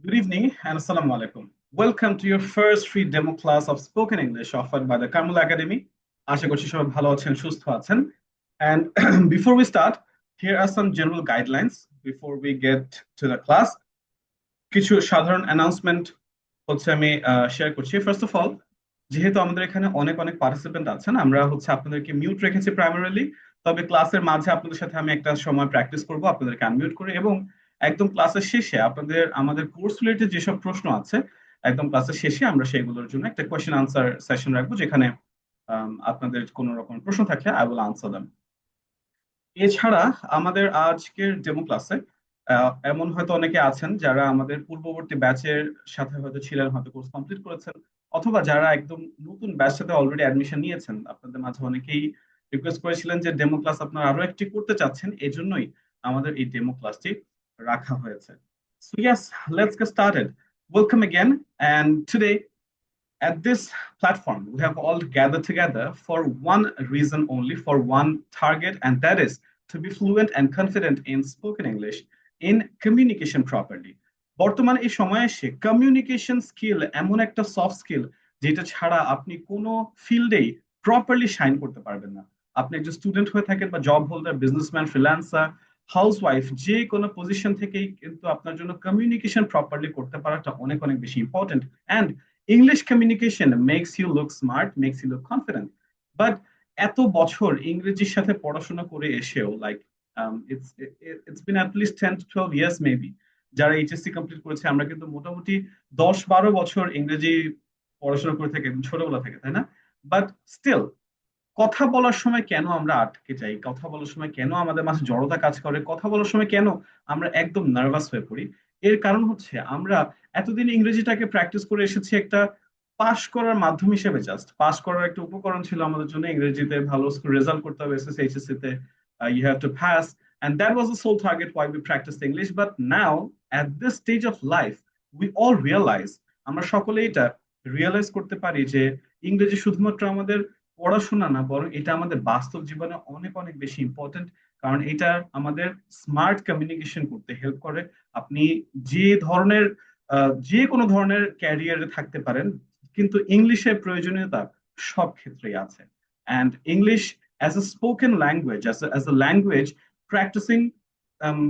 Good evening and Assalamu alaikum. Welcome to your first free demo class of spoken English offered by the Carmel Academy. আশা করছি সবাই ভালো আছেন, সুস্থ আছেন। And before we start, here are some general guidelines before we get to the class. কিছু সাধারণ announcement হচ্ছে আমি শেয়ার করছি। ফার্স্ট অফ অল, যেহেতু আমাদের এখানে অনেক অনেক পার্টিসিপেন্ট আছেন, আমরা হচ্ছে আপনাদেরকে মিউট রেখেছি প্রাইমারিলি। তবে ক্লাসের মাঝে আপনাদের সাথে আমি একটা সময় প্র্যাকটিস করব আপনাদেরকে আনমিউট করে, এবং একদম ক্লাসের শেষে আমাদের কোর্স রিলেটেড যেসব প্রশ্ন আছে, একদম ক্লাসের শেষে আমরা সেগুলোর জন্য একটা কোয়েশ্চেন আনসার সেশন রাখবো, যেখানে আপনাদের কোনো রকম প্রশ্ন থাকলে আই উইল আনসার দেম। এছাড়া আমাদের আজকের ডেমো ক্লাসে এমন হয়তো অনেকে আছেন যারা আমাদের পূর্ববর্তী ব্যাচের সাথে হয়তো ছিলেন, হয়তো কোর্স কমপ্লিট করেছেন, অথবা যারা একদম নতুন ব্যাচ সাথে অলরেডি অ্যাডমিশন নিয়েছেন। আপনাদের মাঝে অনেকেই রিকোয়েস্ট করেছিলেন যে ডেমো ক্লাস আপনারা আরো একটি করতে চাচ্ছেন, এজন্যই আমাদের এই ডেমো ক্লাসটি রাখা হয়েছে। So yes, let's get started. Welcome again, and today at this platform, we have all gathered together for one reason only, for one target, and that is to be fluent and confident in spoken English, in communication properly. বর্তমান এই সময়ে এসে communication skill এমন একটা soft skill যেটা ছাড়া আপনি কোনো ফিল্ডেই প্রপারলি শাইন করতে পারবেন না। আপনি একজন স্টুডেন্ট হয়ে থাকেন বা job holder, businessman, freelancer, housewife, যে কোনো পজিশন থেকেই কিন্তু আপনার জন্য কমিউনিকেশন প্রপারলি করতে পারাটা অনেক অনেক বেশি important. And English communication makes you look smart, makes you look confident. But এত বছর ইংরেজির সাথে পড়াশোনা করে এসেও, like it's been at least 10 to 12 years maybe, যারা এইচএসসি কমপ্লিট করেছে, আমরা কিন্তু মোটামুটি 10-12 বছর ইংরেজি পড়াশোনা করে থাকি একদম ছোটবেলা থেকে, তাই না? বাট স্টিল কথা বলার সময় কেন আমরা আটকে যাই, কথা বলার সময় কেন আমাদের মাঝে জড়তা কাজ করে, কথা বলার সময় কেন আমরা একদম নার্ভাস হয়ে পড়ি? এর কারণ হচ্ছে আমরা এতদিন ইংরেজিটাকে প্র্যাকটিস করে এসেছি একটা পাশ করার মাধ্যম হিসেবে। জাস্ট পাশ করার একটা উপকরণ ছিল আমাদের জন্য, ইংরেজিতে ভালো রেজাল্ট করতে হবে এসএসসি এইচএসসি তে, you have to pass, and that was the sole target why we practiced English. But now at this stage of life we all realize, আমরা সকলে এটা রিয়েলাইজ করতে পারি যে ইংরেজি শুধুমাত্র আমাদের পড়াশোনা না, বরং এটা আমাদের বাস্তব জীবনে অনেক অনেক বেশি ইম্পর্টেন্ট। কারণ এটা আমাদের স্মার্ট কমিউনিকেশন করতে হেল্প করে। আপনি যে ধরনের যে কোনো ধরনের ক্যারিয়ারে থাকতে পারেন, কিন্তু ইংলিশের প্রয়োজনীয়তা সব ক্ষেত্রেই আছে। And English as a spoken language, as a language, practising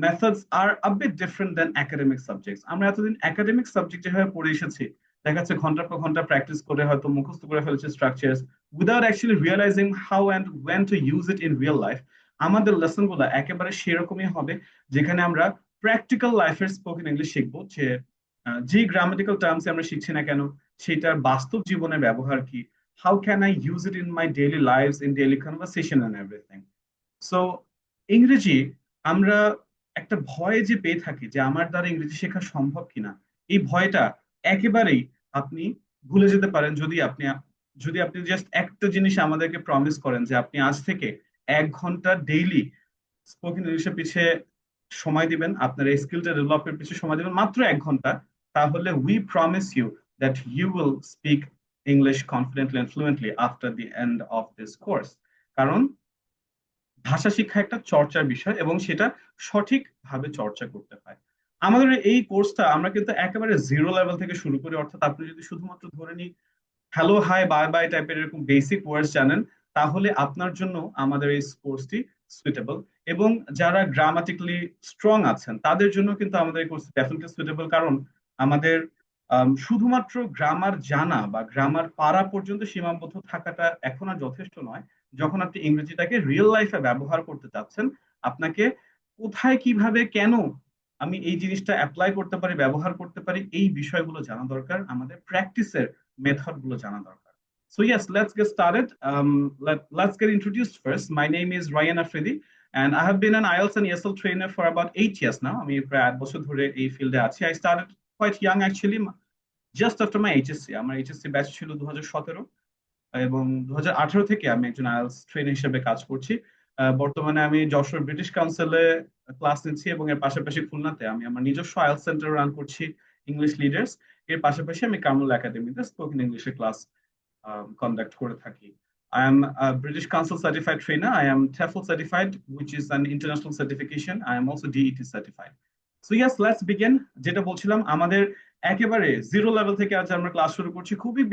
methods are a bit different than academic subjects. আমরা এতদিন একাডেমিক সাবজেক্ট যেভাবে পড়ে এসেছি, দেখা যাচ্ছে ঘন্টার পর ঘন্টা প্র্যাকটিস করে হয়তো মুখস্থ করে ফেলছে structure, without actually realising how and went to use it in real life. আমাদের লেসন গুলো একেবারে সেরকমই হবে, যেখানে আমরা প্র্যাকটিক্যাল লাইফের স্পোকেন ইংলিশ শিখবো, যে যে গ্রামাটিক্যাল টার্মস আমরা শিখছি না কেন সেটার বাস্তব জীবনে ব্যবহার কি, how can I use it in my daily life, in daily conversation and everything. So ইংরেজি আমরা একটা ভয় যে পেয়ে থাকি যে আমার দ্বারা ইংরেজি শেখা সম্ভব কিনা, এই ভয়টা একেবারেই আপনি ভুলে যেতে পারেন যদি আপনি জাস্ট একটা জিনিস আমাদেরকে প্রমিস করেন যে আপনি আজ থেকে 1 ঘন্টা ডেইলি স্পোকেন ইংলিশের পিছে সময় দিবেন, আপনার এই স্কিলটা ডেভেলপের পিছে সময় দিবেন মাত্র 1 ঘন্টা, তাহলে we promise you that you will speak English confidently and fluently after the end of this course. কারণ ভাষা শিক্ষা একটা চর্চার বিষয়, এবং সেটা সঠিকভাবে চর্চা করতে হয়। আমাদের এই কোর্সটা আমরা কিন্তু একেবারে জিরো লেভেল থেকে শুরু করি, অর্থাৎ আপনি যদি শুধুমাত্র ধরে নিই হ্যালো, হাই, বাই বাই টাইপের এরকম বেসিক ওয়ার্ডস জানেন, তাহলে আপনার জন্য আমাদের এই কোর্সটি সুইটেবল। এবং যারা গ্রামাটিক্যালি স্ট্রং আছেন তাদের জন্য কিন্তু আমাদের এই কোর্স ডেফিনেটলি সুইটেবল। কারণ আমাদের শুধুমাত্র গ্রামার জানা বা গ্রামার পারা পর্যন্ত সীমাবদ্ধ থাকাটা এখন আর যথেষ্ট নয়। যখন আপনি ইংরেজিটাকে রিয়েল লাইফে ব্যবহার করতে চাচ্ছেন, আপনাকে কোথায়, কিভাবে, কেন আমি এই জিনিসটা অ্যাপ্লাই করতে পারি, ব্যবহার করতে পারি, এই বিষয়গুলো জানা দরকার, আমাদের প্র্যাকটিসের মেথড গুলো জানা দরকার। So yes, let's get started. Let's get introduced first. My name is Ryan Afridi, and I have been an IELTS and ESL trainer for about 8 years now. আমি প্রায় 8 বছর ধরে এই ফিল্ডে আছি। I started quite young actually, just after my HSC. আমার HSC batch ছিল 2017, এবং 2018 থেকে আমি একজন আইএলটিএস ট্রেনার হিসেবে কাজ করছি। বর্তমানে আমি যশোর ব্রিটিশ কাউন্সিলে ক্লাস নিচ্ছি, এবং এর পাশাপাশি খুলনাতে আমি আমার নিজস্ব আইএলটিএস সেন্টার রান করছি, ইংলিশ লিডার্স। এর পাশাপাশি আমি কার্মেল একাডেমিতে স্পোকেন ইংলিশে ক্লাস conduct করে থাকি. I am a British Council certified trainer. I am TEFL certified, which is an international certification. I am also DET certified. So yes, let's begin. যেটা বলছিলাম, আমাদের একেবারে জিরো লেভেল থেকে আজ আমরা ক্লাস শুরু করছি। খুবই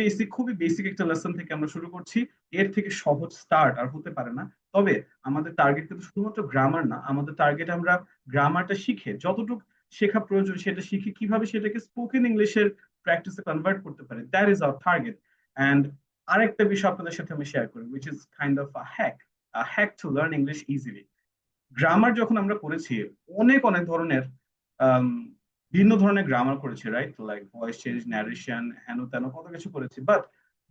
বেসিক একটা লেসন থেকে আমরা শুরু করছি। এর থেকে সহজ স্টার্ট আর হতে পারে না। তবে আমাদের টার্গেট কিন্তু শুধুমাত্র গ্রামার না, আমাদের টার্গেট আমরা গ্রামারটা শিখে যতটুকু শেখা প্রয়োজন সেটা শিখে কিভাবে সেটাকে স্পোকেন ইংলিশের প্র্যাকটিসে কনভার্ট করতে পারে, that is our target. And আরেকটা বিষয় আপনাদের সাথে আমি শেয়ার করি, which is kind of a hack to learn English easily. Grammar যখন আমরা করেছি, অনেক অনেক ধরনের আম, ভিন্ন ধরনের গ্রামার করেছি, right? Like voice change, narration, হেন তেন কত কিছু করেছি। But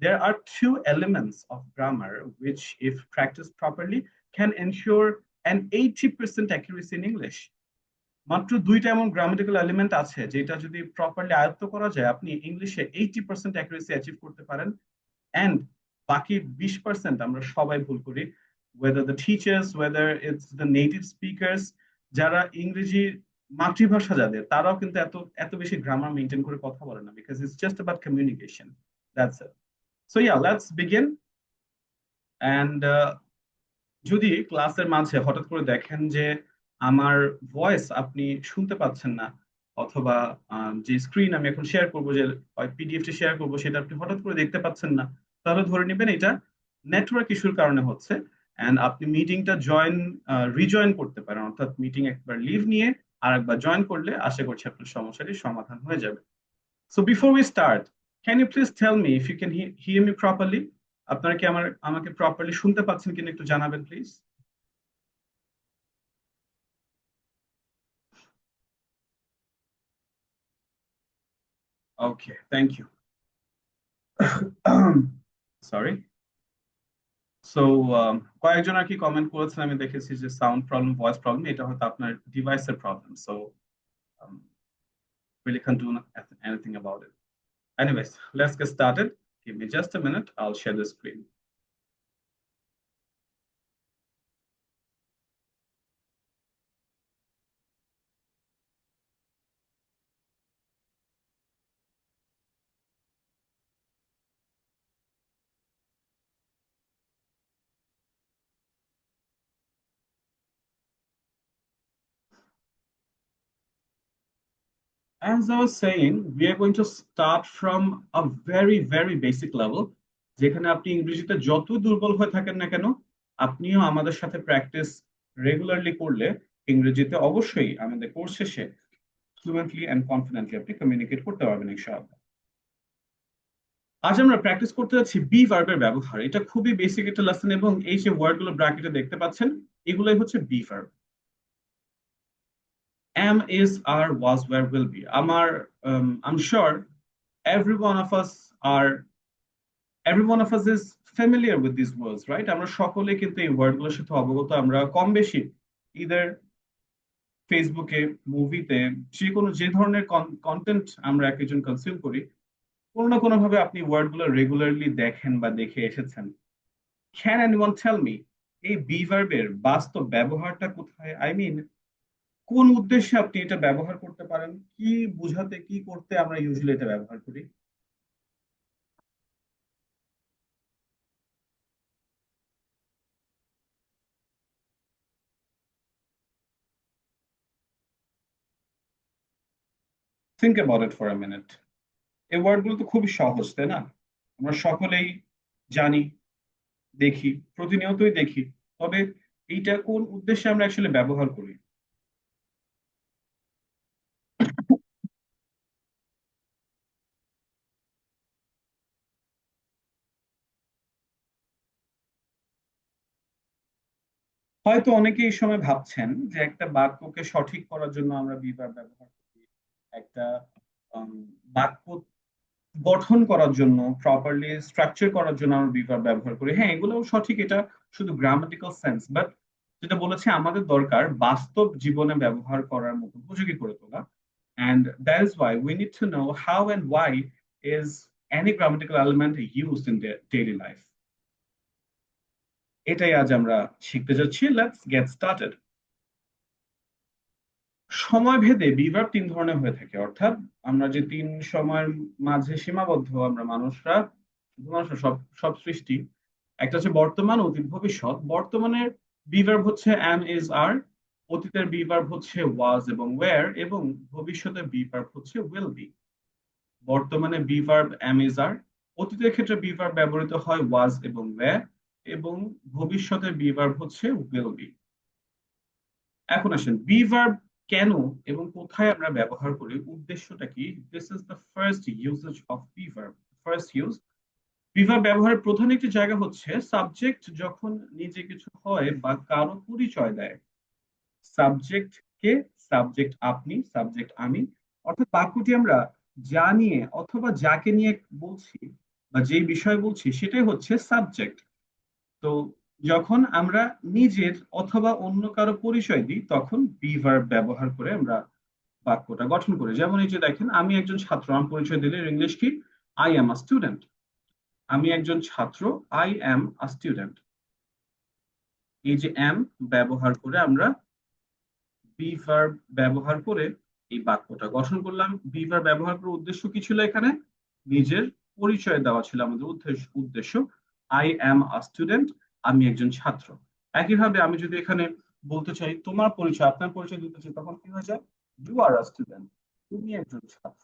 there are two elements of grammar which, if practiced properly, can ensure an 80% accuracy in English. মাত্র দুইটা এমন গ্রামাটিক্যাল এলিমেন্ট আছে যেটা যদি প্রপারলি আয়ত্ত করা যায়, আপনি ইংলিশে 80% অ্যাকুরেসি অ্যাচিভ করতে পারেন। অ্যান্ড বাকি 20% আমরা সবাই ভুল করি, whether the teachers, whether it's the native speakers, যারা ইংরেজি মাতৃভাষা যাদের, তারাও কিন্তু এত এত বেশি গ্রামার মেনটেন করে কথা বলে না, because it's just about communication, that's it. So yeah, let's begin. And যদি ক্লাসের মাঝে হঠাৎ করে দেখেন যে আমার ভয়েস আপনি শুনতে পাচ্ছেন না, অথবা যে স্ক্রিন আমি এখন শেয়ার করবো, যে পিডিএফটি শেয়ার করবো, সেটা আপনি হঠাৎ করে দেখতে পাচ্ছেন না, তাহলে ধরে নেবেন এটা নেটওয়ার্ক ইস্যুর কারণে হচ্ছে। এন্ড আপনি মিটিংটা রিজয়েন করতে পারেন, অর্থাৎ মিটিং একবার লিভ নিয়ে আর একবার জয়েন করলে আশা করছি আপনার সমস্যাটির সমাধান হয়ে যাবে। So before we start, can you please tell me if you can hear me properly? আপনারা কি আমাকে প্রপারলি শুনতে পাচ্ছেন কিনা একটু জানাবেন please. Okay, thank you. Sorry. So কয়েকজন আর কি কমেন্ট করেছেন, আমি দেখেছি যে সাউন্ড প্রবলেম, ভয়েস প্রবলেম, এটা হয়তো আপনার ডিভাইসের problem. So really can't do anything about it. Anyways, let's get started. Give me just a minute, I'll share the screen. As I was saying, we are going to start from a very basic level, যেখানে আপনি ইংরেজিতে যত দুর্বল হয়ে থাকেন না কেন, আপনিও আমাদের সাথে প্র্যাকটিস রেগুলারলি করলে ইংরেজিতে অবশ্যই আমাদের কোর্স শেষে ফ্লুয়েন্টলি এন্ড কনফিডেন্টলি আপনি কমিউনিকেট করতে পারবেন ইনশাআল্লাহ। আজ আমরা প্র্যাকটিস করতে যাচ্ছি বি ভার্বের ব্যবহার। এটা খুবই বেসিক একটা লেসন, এবং এই যে ওয়ার্ড গুলো ব্র্যাকেটে দেখতে পাচ্ছেন, এগুলোই হচ্ছে be verb. am, is, are, was, were, will be. I'm sure every one of us are every one of us is familiar with these words, right? আমরা সকলে কিন্তু এই ওয়ার্ড গুলোর সাথে অবগত। আমরা কম বেশি ইদার ফেসবুকে, মুভিতে, যে কোনো যে ধরনের কন্টেন্ট আমরা এক একজন কনজিউম করি, কোনো না কোনো ভাবে আপনি ওয়ার্ড গুলো রেগুলারলি দেখেন বা দেখে এসেছেন। ক্যান এনিওয়ান টেল মি এই বি ভার্বের বাস্তব ব্যবহারটা কোথায়? আই মিন, কোন উদ্দেশ্যে আপনি এটা ব্যবহার করতে পারেন, কি বুঝাতে, কি করতে আমরা ইউজুয়ালি এটা ব্যবহার করি? Think about it for a minute. এই ওয়ার্ড গুলো তো খুবই সহজ, তাই না? আমরা সকলেই জানি, দেখি, প্রতিনিয়তই দেখি। তবে এইটা কোন উদ্দেশ্যে আমরা আসলে ব্যবহার করি? হয়তো অনেকেই এই সময় ভাবছেন যে একটা বাক্যকে সঠিক করার জন্য আমরা বিভার ব্যবহার করি, একটা উম, বাক্য গঠন করার জন্য, প্রপারলি স্ট্রাকচার করার জন্য আমরা বিভার ব্যবহার করি। হ্যাঁ, এগুলো সঠিক, এটা শুধু গ্রামাটিক্যাল সেন্স। বাট যেটা বলেছে, আমাদের দরকার বাস্তব জীবনে ব্যবহার করার মতো উপযোগী করে তোলা। And that is why we need to know how and why is any grammatical element used in their daily life. এটাই আজ আমরা শিখতে যাচ্ছি। Let's get started. সময় ভেদে বিভার তিন ধরনের হয়ে থাকে, অর্থাৎ আমরা যে তিন সময়ের মাঝে সীমাবদ্ধ আমরা মানুষরা, শুধু মানুষরা, সব সব সৃষ্টি। একটা হচ্ছে বর্তমান, অতীত, ভবিষ্যৎ। বর্তমানের বিভার্ব হচ্ছে am, is, are। অতীতের বি ভার্ব হচ্ছে ওয়াজ এবং ওয়্যার, এবং ভবিষ্যতের বি ভার্ব হচ্ছে উইল বি। বর্তমানে be verb am is are, অতীতের ক্ষেত্রে বি ভার্ব ব্যবহৃত হয় ওয়াজ এবং ওয়্যার, এবং ভবিষ্যতের বি ভার্ব হচ্ছে উইল বি। এখন আসেন বি ভার্ব কেন এবং কোথায় আমরা ব্যবহার করি, উদ্দেশ্যটা কি। This is the first uses of be verb. First use, be verb ব্যবহারের প্রধান একটি জায়গা হচ্ছে সাবজেক্ট যখন নিজে কিছু হয় বা কারো পরিচয় দেয়। সাবজেক্ট কে, সাবজেক্ট আপনি, সাবজেক্ট আমি, অর্থাৎ বাক্যটি আমরা যা নিয়ে অথবা যাকে নিয়ে বলছি বা যেই বিষয় বলছি সেটাই হচ্ছে সাবজেক্ট। তো যখন আমরা নিজের অথবা অন্য কারো পরিচয় দিই তখন বি ভার্ব ব্যবহার করে আমরা বাক্যটা গঠন করি। যেমন এই যে দেখেন, আমি একজন ছাত্র, আমার পরিচয় দিলে ইংলিশ কি, আই এম আ স্টুডেন্ট। আমি একজন ছাত্র, আই এম আ স্টুডেন্ট। এই যে এম ব্যবহার করে আমরা বি ভার্ব ব্যবহার করে এই বাক্যটা গঠন করলাম। বি ভার্ব ব্যবহার করার উদ্দেশ্য কি ছিল এখানে, নিজের পরিচয় দেওয়া ছিল আমাদের উদ্দেশ্য। আই অ্যাম আ স্টুডেন্ট, আমি একজন ছাত্র। একইভাবে আমি যদি এখানে বলতে চাই তোমার পরিচয়, আপনার পরিচয় দিতে চাই, তখন কি হয়ে যায়, ইউ আর আ স্টুডেন্ট, তুমি একজন ছাত্র।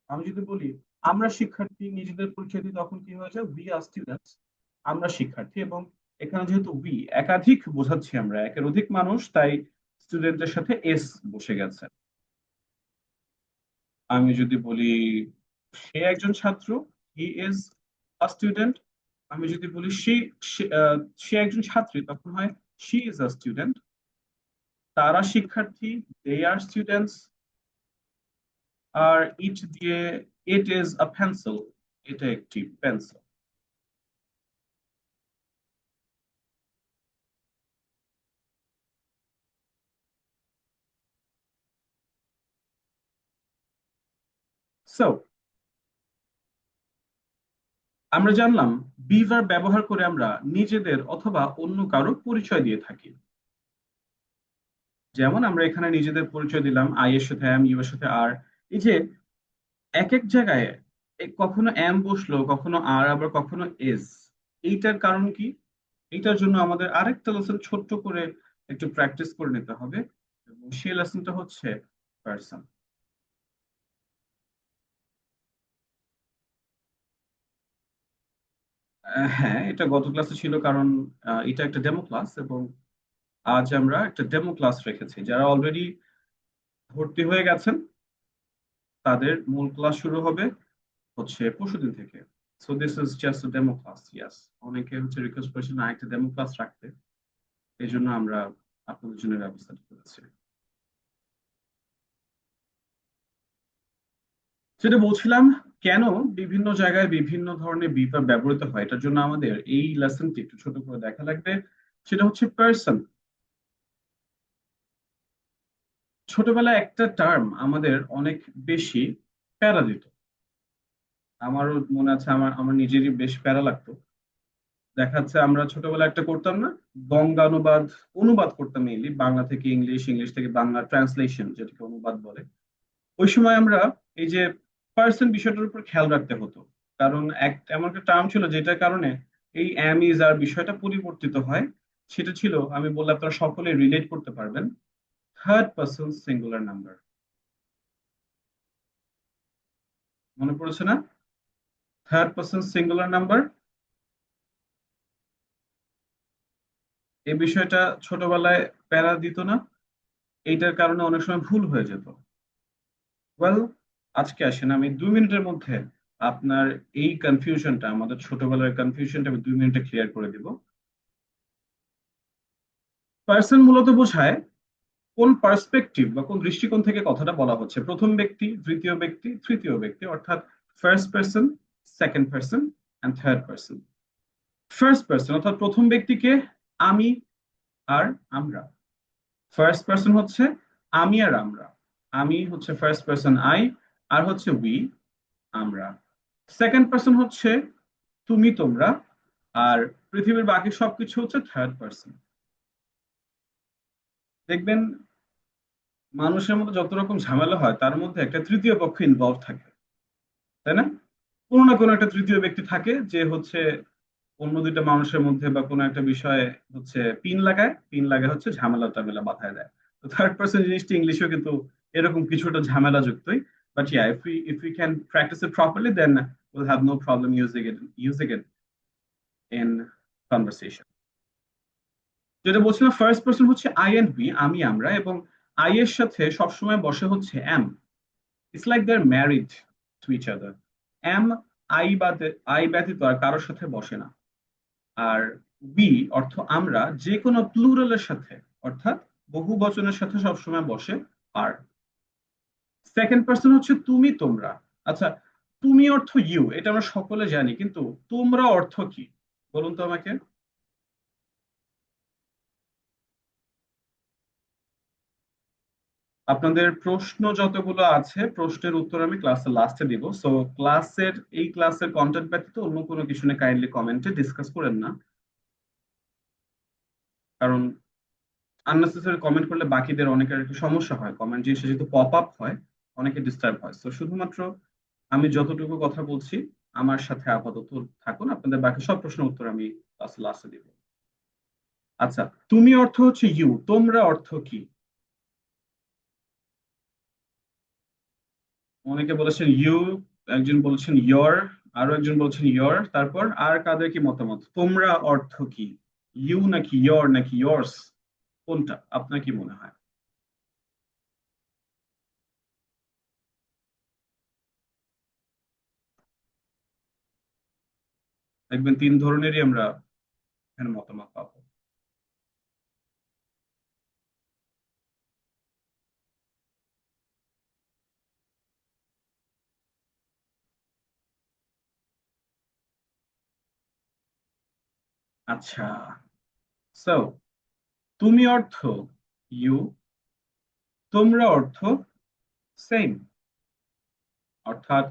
আমি যদি বলি আমরা শিক্ষার্থী, নিজেদের পরিচয় দিই, তখন কি হয়ে যায়, উই আর স্টুডেন্টস, আমরা শিক্ষার্থী। এবং এখানে যেহেতু উই একাধিক বোঝাচ্ছি, আমরা একের অধিক মানুষ, তাই স্টুডেন্টের সাথে এস বসে গেছে। আমি যদি বলি সে একজন ছাত্র, হি ইজ আ স্টুডেন্ট। আমি যদি বলি সে একজন ছাত্রী, তখন হয় শি ইজ আ স্টুডেন্ট। তারা শিক্ষার্থী, দে আর স্টুডেন্টস। আর ইট দিয়ে, ইট ইজ আ পেন্সিল, এটা একটি পেন্সিল। সো আমরা জানলাম বি ভার্ব ব্যবহার করে আমরা নিজেদের অথবা অন্য কারো পরিচয় দিয়ে থাকি। যেমন আমরা এখানে নিজেদের পরিচয় দিলাম, আই এর সাথে এম, ইউ এর সাথে আর। এই যে এক এক জায়গায় কখনো এম বসলো, কখনো আর, আবার কখনো এস, এইটার কারণ কি, এইটার জন্য আমাদের আরেকটা লেসন ছোট্ট করে একটু প্র্যাকটিস করে নিতে হবে, এবং সেই লেসনটা হচ্ছে পার্সন। হ্যাঁ, এটা গত ক্লাসে ছিল, কারণ এটা একটা ডেমো ক্লাস, এবং আজ আমরা একটা ডেমো ক্লাস রেখেছি। যারা অলরেডি ভর্তি হয়ে গেছেন তাদের মূল ক্লাস শুরু হবে হচ্ছে পরশুদিন থেকে। So this is just a demo class. Yes, অনেকে হচ্ছে রিকোয়েস্ট করেছেন আরেকটা ডেমো ক্লাস রাখতে, এই জন্য আমরা আপনাদের জন্য ব্যবস্থাটা করেছি। যেটা বলছিলাম, কেন বিভিন্ন জায়গায় বিভিন্ন ধরনের বিভাগ ব্যবহৃত হয়, এটার জন্য আমাদের এই লেসনটি একটু ছোট করে দেখা লাগবে। সেটা হচ্ছে পার্সন। ছোটবেলায় একটা টার্ম আমাদের অনেক বেশি প্যারা দিত। আমারও মনে আছে, আমার আমার নিজেরই বেশ প্যারা লাগতো। দেখা যাচ্ছে আমরা ছোটবেলায় একটা করতাম না, বঙ্গানুবাদ, অনুবাদ করতাম মেইনলি, বাংলা থেকে ইংলিশ, ইংলিশ থেকে বাংলা, ট্রান্সলেশন যেটাকে অনুবাদ বলে। ওই সময় আমরা এই যে পার্সন বিষয়টার উপর খেয়াল রাখতে হতো, কারণ এমন একটা টার্ম ছিল যেটার কারণে এই অ্যাম ইজ আর বিষয়টা পরিবর্তিত হয়। সেটা ছিল, আমি বললাম আপনারা সকলে রিলেট করতে পারবেন, থার্ড পার্সন সিঙ্গুলার নাম্বার। মনে পড়েছে না, থার্ড পার্সন সিঙ্গুলার নাম্বার। এই বিষয়টা ছোটবেলায় প্যারা দিত না, এইটার কারণে অনেক সময় ভুল হয়ে যেত। ওয়েল, আজকে আসেন আমি 2 মিনিটের মধ্যে আপনার এই কনফিউশনটা, আমাদের ছোটবেলার কনফিউশনটা আমি 2 মিনিটে ক্লিয়ার করে দিব। পার্সন মূলত বোঝায় কোন পার্সপেক্টিভ বা কোন দৃষ্টিকোণ থেকে কথাটা বলা হচ্ছে, প্রথম ব্যক্তি, দ্বিতীয় ব্যক্তি, তৃতীয় ব্যক্তি, অর্থাৎ first person, second person and third person. First person অর্থাৎ প্রথম ব্যক্তিকে আমি আর আমরা। ফার্স্ট পার্সন হচ্ছে আমি আর আমরা। আমি হচ্ছে ফার্স্ট পার্সন আই, আর হচ্ছে উই, আমরা। সেকেন্ড পার্সন হচ্ছে তুমি, তোমরা, আর পৃথিবীর বাকি সবকিছু হচ্ছে থার্ড পার্সন। দেখবেন মানুষের মধ্যে যত রকম ঝামেলা হয় তার মধ্যে একটা তৃতীয় পক্ষ ইনভলভ থাকে, তাই না? কোনো না কোনো একটা তৃতীয় ব্যক্তি থাকে যে হচ্ছে অন্য দুইটা মানুষের মধ্যে বা কোনো একটা বিষয়ে হচ্ছে পিন লাগায়, পিন লাগায় হচ্ছে ঝামেলা টামেলা বাধায় দেয়। তো থার্ড পার্সন জিনিসটা ইংলিশেও কিন্তু এরকম কিছুটা ঝামেলা যুক্তই, but yeah, if we can practice it properly, then we'll have no problem using it in conversation. যেটা বলছিলাম, ফার্স্ট পার্সন হচ্ছে আই এন্ড বি, আমি আমরা, এবং আই এর সাথে সবসময় বসে হচ্ছে am. It's like they are married to each other. Am I ব্যতীত আর কারোর সাথে বসে না। আর বি অর্থ আমরা যে কোনো প্লুরালের সাথে, অর্থাৎ বহু বচনের সাথে সবসময় বসে আর। সেকেন্ড পার্সন হচ্ছে তুমি তোমরা। আচ্ছা, তুমি অর্থ ইউ, এটা আমরা সকলে জানি, কিন্তু তোমরা অর্থ কি বলুন তো আমাকে। আপনাদের প্রশ্ন যতগুলো আছে, প্রশ্নের উত্তর আমি ক্লাসের লাস্টে দিব। সো এই ক্লাসের কন্টেন্ট ব্যতীত অন্য কোনো কিছু নিয়ে কাইন্ডলি কমেন্টে ডিসকাস করেন না, কারণ আননেসেসারি কমেন্ট করলে বাকিদের অনেকের একটু সমস্যা হয়, কমেন্ট জিনিসটা যেহেতু পপ আপ হয়, অনেকে ডিস্টার্ব হয়। তো শুধুমাত্র আমি যতটুকু কথা বলছি আমার সাথে আপাতত থাকুন, আপনাদের বাকি সব প্রশ্নের উত্তর আমি ক্লাসের লাস্টে দিব। আচ্ছা, তুমি অর্থ হচ্ছে ইউ, তোমরা অর্থ কি? অনেকে বলেছেন ইউ, একজন বলেছেন ইয়র, আরো একজন বলছেন ইয়র, তারপর আর কাদের কি মতামত? তোমরা অর্থ কি? ইউ নাকি ইয়র নাকি ইয়র্স, কোনটা আপনার কি মনে হয়? দেখবেন তিন ধরনেরই আমরা এখানে মতামত পাবো। আচ্ছা, সো তুমি অর্থ ইউ, তোমরা অর্থ সেম। অর্থাৎ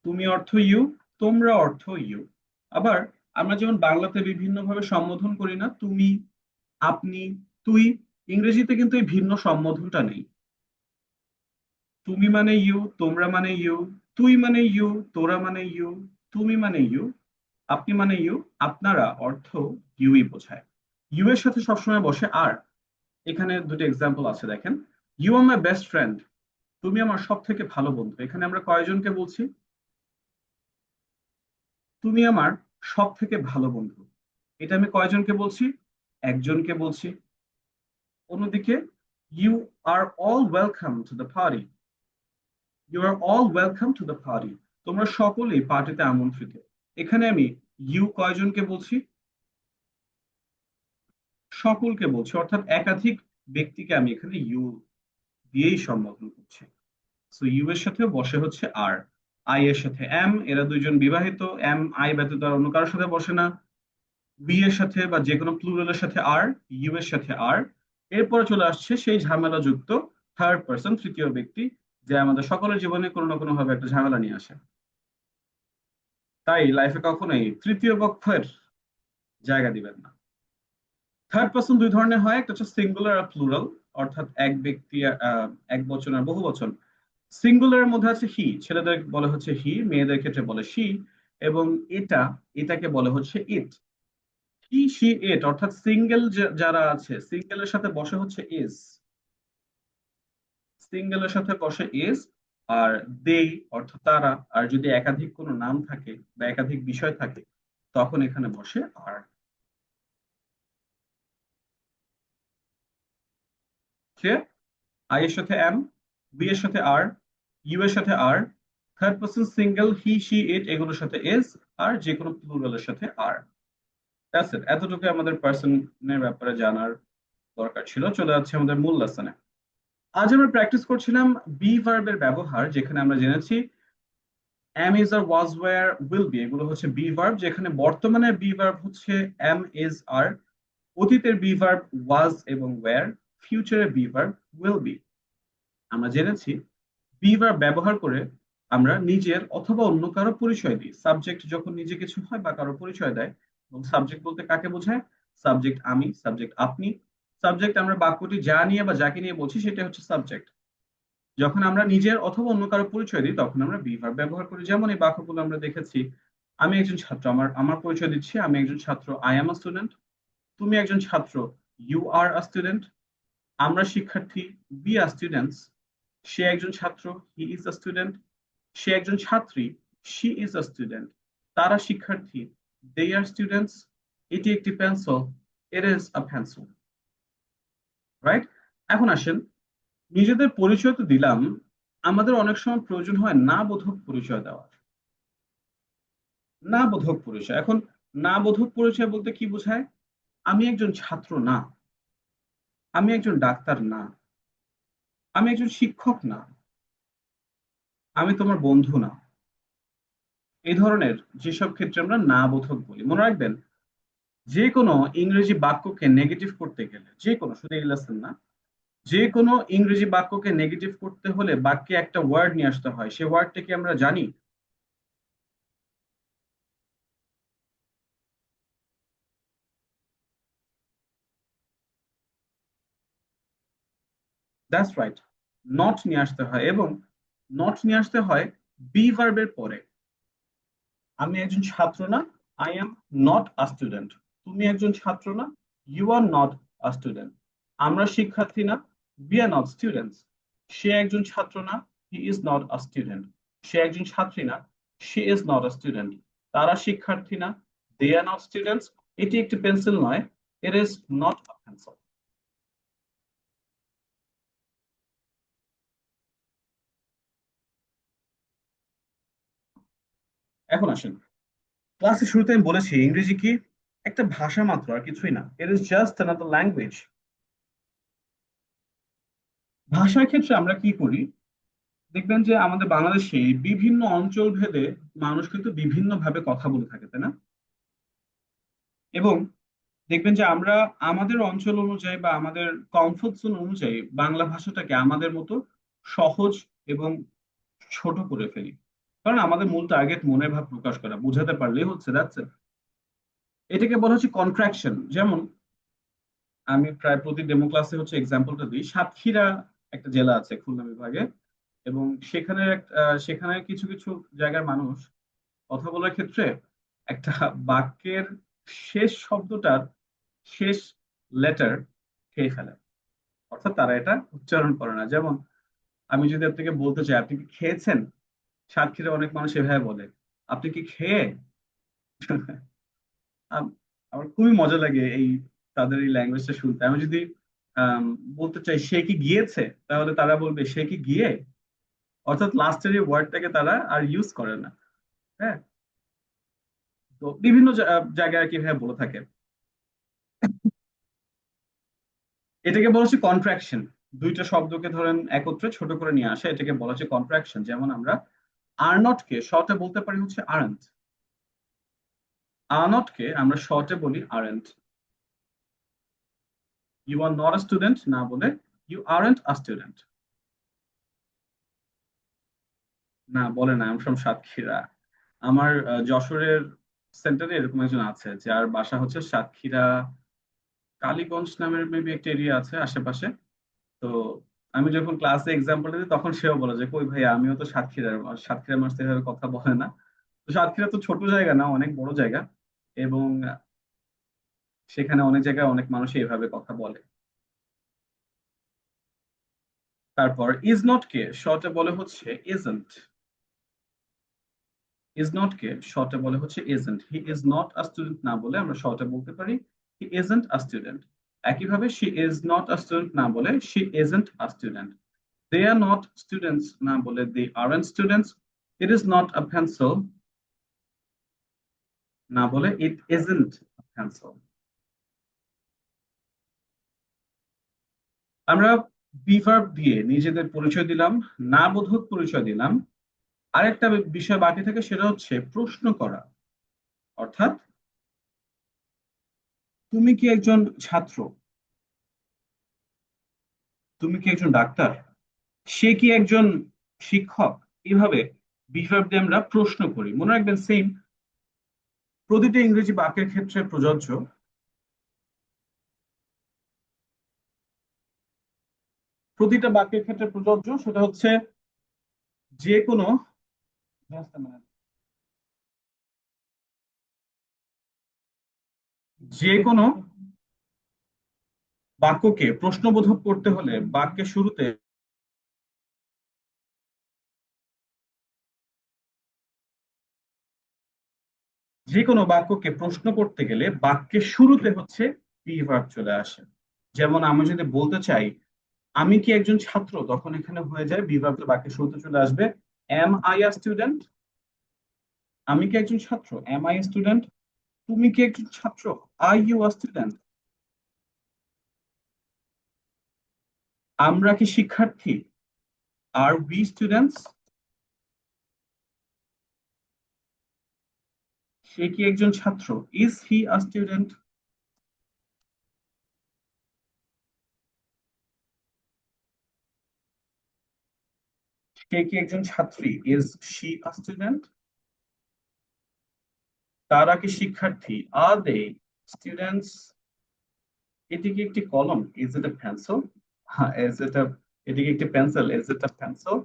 তুমি অর্থ ইউ, তোমরা অর্থ ইউ। আবার আমরা যেমন বাংলাতে বিভিন্ন ভাবে সম্বোধন করি না, তুমি, আপনি, তুই, ইংরেজিতে কিন্তু এই ভিন্ন সম্বোধনটা নেই। তুমি মানে ইউ, তোমরা মানে ইউ, তুই মানে ইউ, তোরা মানে ইউ, তুমি মানে ইউ, আপনি মানে ইউ, আপনারা অর্থ ইউই বোঝায়। ইউ এর সাথে সবসময় বসে আর। এখানে দুটো এক্সাম্পল আছে, দেখেন। You are my best friend, তুমি আমার সব থেকে ভালো বন্ধু। এখানে আমরা কয়জনকে বলছি? তুমি আমার সব থেকে ভালো বন্ধু, এটা আমি কয়জনকে বলছি? একজনকে বলছি। অন্যদিকে, you are all welcome to the party, you are all welcome to the party, তোমরা সকলেই পার্টিতে আমন্ত্রিত। এখানে আমি ইউ কয়জনকে বলছি? সকলকে বলছি, অর্থাৎ একাধিক ব্যক্তিকে আমি এখানে ইউ দিয়েই সম্বোধন করছি। সো ইউ এর সাথে বসে হচ্ছে আর। আই এর সাথে এম, এরা দুইজন বিবাহিত, এম আই ব্যতীত আর অন্য কারোর সাথে বসে না। বি এর সাথে বা যে কোনো প্লুরালের সাথে আর, ইউ এর সাথে আর। এরপরে চলে আসছে সেই ঝামেলা যুক্ত থার্ড পার্সন, তৃতীয় ব্যক্তি, যে আমাদের সকলের জীবনে কোনো না কোনো ভাবে একটা ঝামেলা নিয়ে আসে। তাই লাইফে কখনোই তৃতীয় পক্ষের জায়গা দিবেন না। থার্ড পার্সন দুই ধরনের হয়, একটা হচ্ছে সিঙ্গুলার আর প্লুরাল, অর্থাৎ এক ব্যক্তি, এক বচন আর বহু বচন। সিঙ্গুলারের মধ্যে আছে হি, ছেলেদের বলে হচ্ছে হি, মেয়েদের ক্ষেত্রে বলে সি, এবং এটাকে বলে হচ্ছে ইট। হি সি ইট, অর্থাৎ সিঙ্গেল যারা আছে, সিঙ্গেলের সাথে বসে হচ্ছে ইজ, সিঙ্গেলের সাথে বসে ইজ। আর দে অর্থ তারা, আর যদি একাধিক কোনো নাম থাকে বা একাধিক বিষয় থাকে, তখন এখানে বসে আর। সে আই এর সাথে এম, বি এর সাথে আর, ইউ এর সাথে are, third person singular he she it এগুলোর সাথে ইজ, আর যে কোনো প্লুরালের সাথে আর। দ্যাটস ইট, এতটুকু আমাদের পার্সনের ব্যাপারে জানার দরকার ছিল। চলে যাচ্ছে আমাদের মূল লেসনে। আজ আমরা প্র্যাকটিস করছিলাম বি ভার্বের ব্যবহার, যেখানে আমরা জেনেছি am is are was were will be, এগুলো হচ্ছে বি ভার্ব, যেখানে বর্তমানের বি ভার্ব হচ্ছে এম ইজ আর, অতীতের বি ভার্ব ওয়াজ এবং ওয়্যার, ফিউচারের বি ভার্ব উইল বি। আমরা জেনেছি বি ভার্ব ব্যবহার করে আমরা নিজের অথবা অন্য কারো পরিচয় দিই। সাবজেক্ট যখন নিজে কিছু হয় বা কারো পরিচয় দেয়, এবং সাবজেক্ট বলতে কাকে বোঝায়? সাবজেক্ট আমি, সাবজেক্ট আপনি। সাবজেক্ট আমরা বাক্যটি যা নিয়ে বা যাকে নিয়ে বলছি সেটা হচ্ছে সাবজেক্ট। যখন আমরা নিজের অথবা অন্য কারো পরিচয় দিই তখন আমরা বি ভার্ব ব্যবহার করি। যেমন এই বাক্যগুলো আমরা দেখেছি, আমি একজন ছাত্র, আমার আমার পরিচয় দিচ্ছি, আমি একজন ছাত্র, আই এম আ স্টুডেন্ট। তুমি একজন ছাত্র, ইউ আর আ স্টুডেন্ট। আমরা শিক্ষার্থী, বি আর স্টুডেন্টস। সে একজন ছাত্র, হি ইজ আ স্টুডেন্ট। সে একজন ছাত্রী, শি ইজ আ স্টুডেন্ট। তারা শিক্ষার্থী, দে আর স্টুডেন্টস। এটি একটি pencil, it is a pencil. Right? এখন আসেন, নিজেদের পরিচয় তো দিলাম, আমাদের অনেক সময় প্রয়োজন হয় না বোধক পরিচয় দেওয়ার। না বোধক পরিচয়, এখন না বোধক পরিচয় বলতে কি বোঝায়? আমি একজন ছাত্র না, আমি একজন ডাক্তার না, আমি একজন শিক্ষক না, আমি তোমার বন্ধু না। এই ধরনের যেসব ক্ষেত্রে আমরা না বোধক বলি, মনে রাখবেন, যে কোনো ইংরেজি বাক্যকে নেগেটিভ করতে গেলে, যে কোনো, শুধু এই লেসন না, যে কোনো ইংরেজি বাক্যকে নেগেটিভ করতে হলে বাক্যে একটা ওয়ার্ড নিয়ে আসতে হয়। সেই ওয়ার্ডটা কি আমরা জানি? দ্যাটস রাইট, নট নিয়ে আসতে হয়, এবং নট নিয়ে আসতে হয় বি ভার্বের পরে। আমি একজন ছাত্র না, I am not a student. তুমি একজন ছাত্র না, you are not a student. আমরা শিক্ষার্থী না, উই আর নট স্টুডেন্টস। সে একজন ছাত্র না, he is not a student. সে একজন ছাত্রী না, she is not a student. তারা শিক্ষার্থী না, দে আর নট স্টুডেন্টস। এটি একটি পেন্সিল নয়, ইট ইজ নট আ পেন্সিল। এখন আসেন, ক্লাসের শুরুতে আমি বলেছি ইংরেজি কি একটা ভাষা মাত্র, আর কিছুই না। It is just another language. ভাষার ক্ষেত্রে আমরা কি করি? দেখবেন যে আমাদের বাংলাদেশে বিভিন্ন অঞ্চল ভেদে মানুষ কিন্তু বিভিন্ন ভাবে কথা বলে থাকে, তাই না? এবং দেখবেন যে আমরা আমাদের অঞ্চল অনুযায়ী বা আমাদের কমফোর্ট জোন অনুযায়ী বাংলা ভাষাটাকে আমাদের মতো সহজ এবং ছোট করে ফেলি। কারণ আমাদের মূল টার্গেট মনের ভাব প্রকাশ করা, বোঝাতে পারলেই হচ্ছে, দ্যাটস ইট। এটাকে বলা হচ্ছে কন্ট্রাকশন। যেমন আমি প্রায় প্রতি ডেমো ক্লাসে হচ্ছে এক্সাম্পলটা দিই। সাতক্ষীরা একটা জেলা আছে খুলনা বিভাগে, এবং সেখানে কিছু কিছু জায়গার মানুষ কথা বলার ক্ষেত্রে একটা বাক্যের শেষ শব্দটার শেষ লেটার খেয়ে ফেলে। অর্থাৎ তারা এটা উচ্চারণ করে না। যেমন আমি যদি আপনাকে বলতে চাই আপনি কি খেয়েছেন, সাতক্ষীরা অনেক মানুষ এভাবে বলে, আপনি কি খেয়ে। আমার খুবই মজা লাগে এই তাদের এই ল্যাঙ্গুয়েজটা শুনতে। আমি যদি আম, বলতে চাই সে কি গিয়েছে, তাহলে তারা বলবে সে কি গিয়ে। অর্থাৎ লাস্টের এই ওয়ার্ডটাকে তারা আর ইউজ করে না। হ্যাঁ, তো বিভিন্ন জায়গায় আর কি ভাবে বলে থাকে। এটাকে বলা হচ্ছে কন্ট্রাকশন। দুইটা শব্দকে ধরেন একত্রে ছোট করে নিয়ে আসে, এটাকে বলা হচ্ছে কন্ট্রাকশন। যেমন আমরা আর নট কে শর্টে বলতে পারি হচ্ছে আরেন্ট। আর নট কে আমরা শর্টে বলি aren't. You are not a student না বলে ইউ আরেন্ট আ স্টুডেন্ট। না, বলে না, আমি ফ্রম সাতক্ষীরা। আমার যশোরের সেন্টারে এরকম একজন আছে যার বাসা হচ্ছে সাতক্ষীরা, কালীগঞ্জ নামের মেবি একটা এরিয়া আছে আশেপাশে। তো আমি যখন ক্লাসে এক্সাম্পল দিই তখন সেও বলে যে কই ভাই, আমিও তো সাতক্ষীরার মানুষ। সাতক্ষীরার মানুষ তো এভাবে কথা বলে না। তো সাতক্ষীরা তো ছোট জায়গা না, অনেক বড় জায়গা, এবং সেখানে অনেক জায়গায় অনেক মানুষ এইভাবে কথা বলে। তারপর ইজ নট কে শর্টে বলে হচ্ছে ইজন্ট। ইজ নট কে শর্টে বলে হচ্ছে isn't. He is not a student না বলে আমরা শর্টে বলতে পারি হি ইজন্ট আ স্টুডেন্ট। একইভাবে she is not a student না বলে she isn't a student. They are not students না বলে they aren't students. It is not a pencil না বলে ইট ইজন্ট আ পেন্সিল। আমরা বিভার্ব দিয়ে নিজেদের পরিচয় দিলাম, না বোধক পরিচয় দিলাম। আরেকটা বিষয় বাকি থাকে, সেটা হচ্ছে প্রশ্ন করা। অর্থাৎ তুমি কি একজন ছাত্র, তুমি কি একজন ডাক্তার, সে কি একজন শিক্ষক। এইভাবে বিভার্ব দিয়ে আমরা প্রশ্ন করি। মনে রাখবেন, সেম প্রতিটা ইংরেজি বাক্যের ক্ষেত্রে প্রযোজ্য। প্রতিটা বাক্যের ক্ষেত্রে প্রযোজ্য, সেটা হচ্ছে যে কোনো, just a minute, যে কোনো বাক্যকে প্রশ্নবোধক করতে হলে বাক্যের শুরুতে যে কোনো বাক্যকে প্রশ্ন করতে গেলে বাক্যের শুরুতে হচ্ছে বি ভার্ব চলে আসে। যেমন আমি যদি বলতে চাই আমি কি একজন ছাত্র, তখন এখানে হয়ে যায় বি ভার্ব বাক্যের শুরুতে চলে আসবে এম আই আ স্টুডেন্ট। আমি কি একজন ছাত্র, এম আই স্টুডেন্ট। তুমি কি একজন ছাত্র, আর ইউ আ স্টুডেন্ট। আমরা কি শিক্ষার্থী, আর উই স্টুডেন্টস। সে কি একজন ছাত্র, ইজ হি আ স্টুডেন্ট। সে কি একজন ছাত্রী, ইজ শি আ স্টুডেন্ট। তারা কি শিক্ষার্থী, আর দে স্টুডেন্টস। এটি কি একটি কলম, ইজ ইট আ পেন্সিল। হ্যাঁ, ইজ ইট আ, এটি কি একটি pencil, is it a pencil.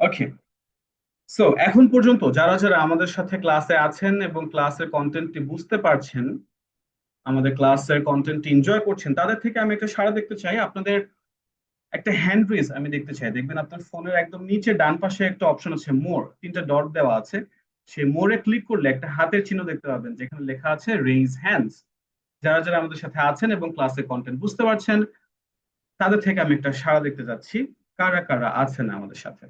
Okay, so এখন পর্যন্ত যারা যারা আমাদের সাথে ক্লাসে আছেন এবং ক্লাসের কন্টেন্টটি বুঝতে পারছেন, আমাদের ক্লাসের কন্টেন্ট এনজয় করছেন, তাদের থেকে আমি একটা সাড়া দেখতে চাই। আপনাদের একটা হ্যান্ড রেজ আমি দেখতে চাই। দেখবেন আপনার ফোনের একদম নিচে ডান পাশে একটা অপশন আছে মোর, তিনটা ডট দেওয়া আছে। সেই মোরে ক্লিক করলে একটা হাতের চিহ্ন দেখতে পাবেন যেখানে লেখা আছে রেইজ হ্যান্ডস। যারা যারা আমাদের সাথে আছেন এবং ক্লাসের কন্টেন্ট বুঝতে পারছেন, তাদের থেকে আমি একটা সাড়া দেখতে যাচ্ছি, কারা কারা আছেন আমাদের সাথে।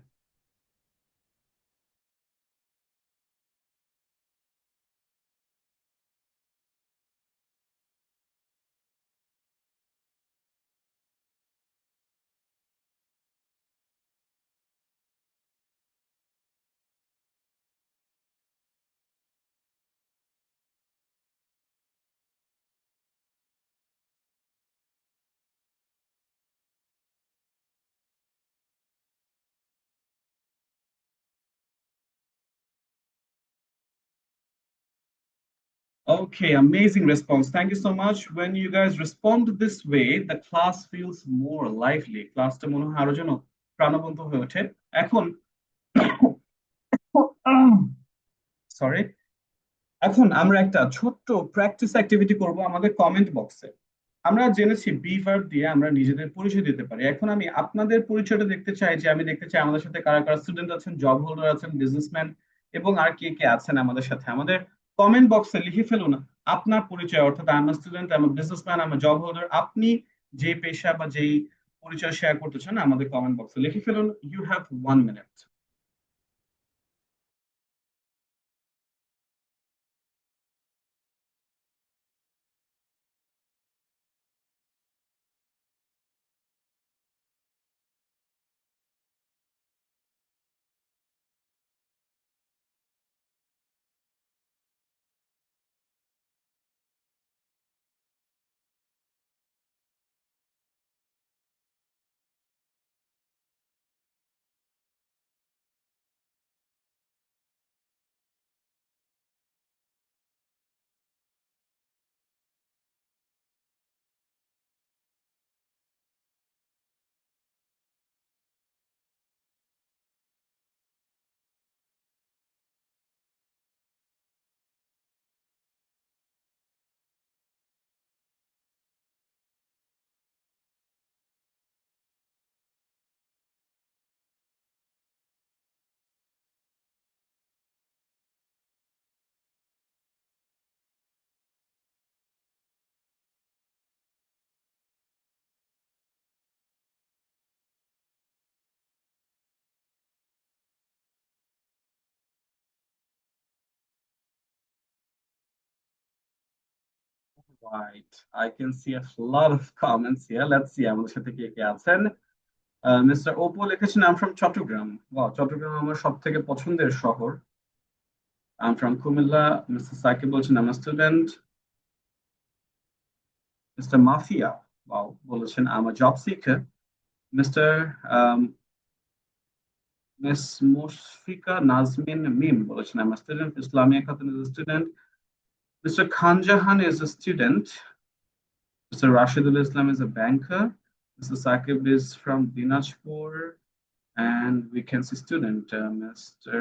Okay, amazing response. Thank you so much. When you guys respond this way, the class feels more lively. ক্লাসটা মনে হয় আরো যেন প্রাণবন্ত হয়ে ওঠে। এখন সরি, এখন আমরা একটা ছোট্ট প্র্যাকটিস অ্যাক্টিভিটি করব আমাদের কমেন্ট বক্সে। আমরা জেনেছি বি ভার্ব দিয়ে আমরা নিজেদের পরিচয় দিতে পারি। এখন আমি আপনাদের পরিচয়টা দেখতে চাই, যে আমি দেখতে চাই আমাদের সাথে কারা কারা স্টুডেন্ট আছেন, জব হোল্ডার আছেন, বিজনেসম্যান, এবং আর কে কে আছেন আমাদের সাথে। আমাদের কমেন্ট বক্সে লিখে ফেলুন আপনার পরিচয়, অর্থাৎ I am student, I am businessman, I am job holder. আপনি যে পেশা বা যেই পরিচয় শেয়ার করতে চান আমাদের কমেন্ট বক্সে লিখে ফেলুন। You have 1 minute. Right, I can see a lot of comments here. Let's see আমাদের সাথে কে কে আছেন। মিস্টার ওপো লিখেছেন I'm from Chittagong. Wow, Chittagong আমার সব থেকে পছন্দের শহর। I'm from Comilla. Mister Sakib বলছেন I'm student. Mister mafia, wow, বলেছেন I'm job seeker. Mister miss Mushfika Nazmin Mim বলেছেন I'm student. Islamia Khatun is student. Mister Khanjahan is a student. Mr. Rashidul Islam is a banker. Mr. Sakib is from Dinajpur, and we can see student. Mr.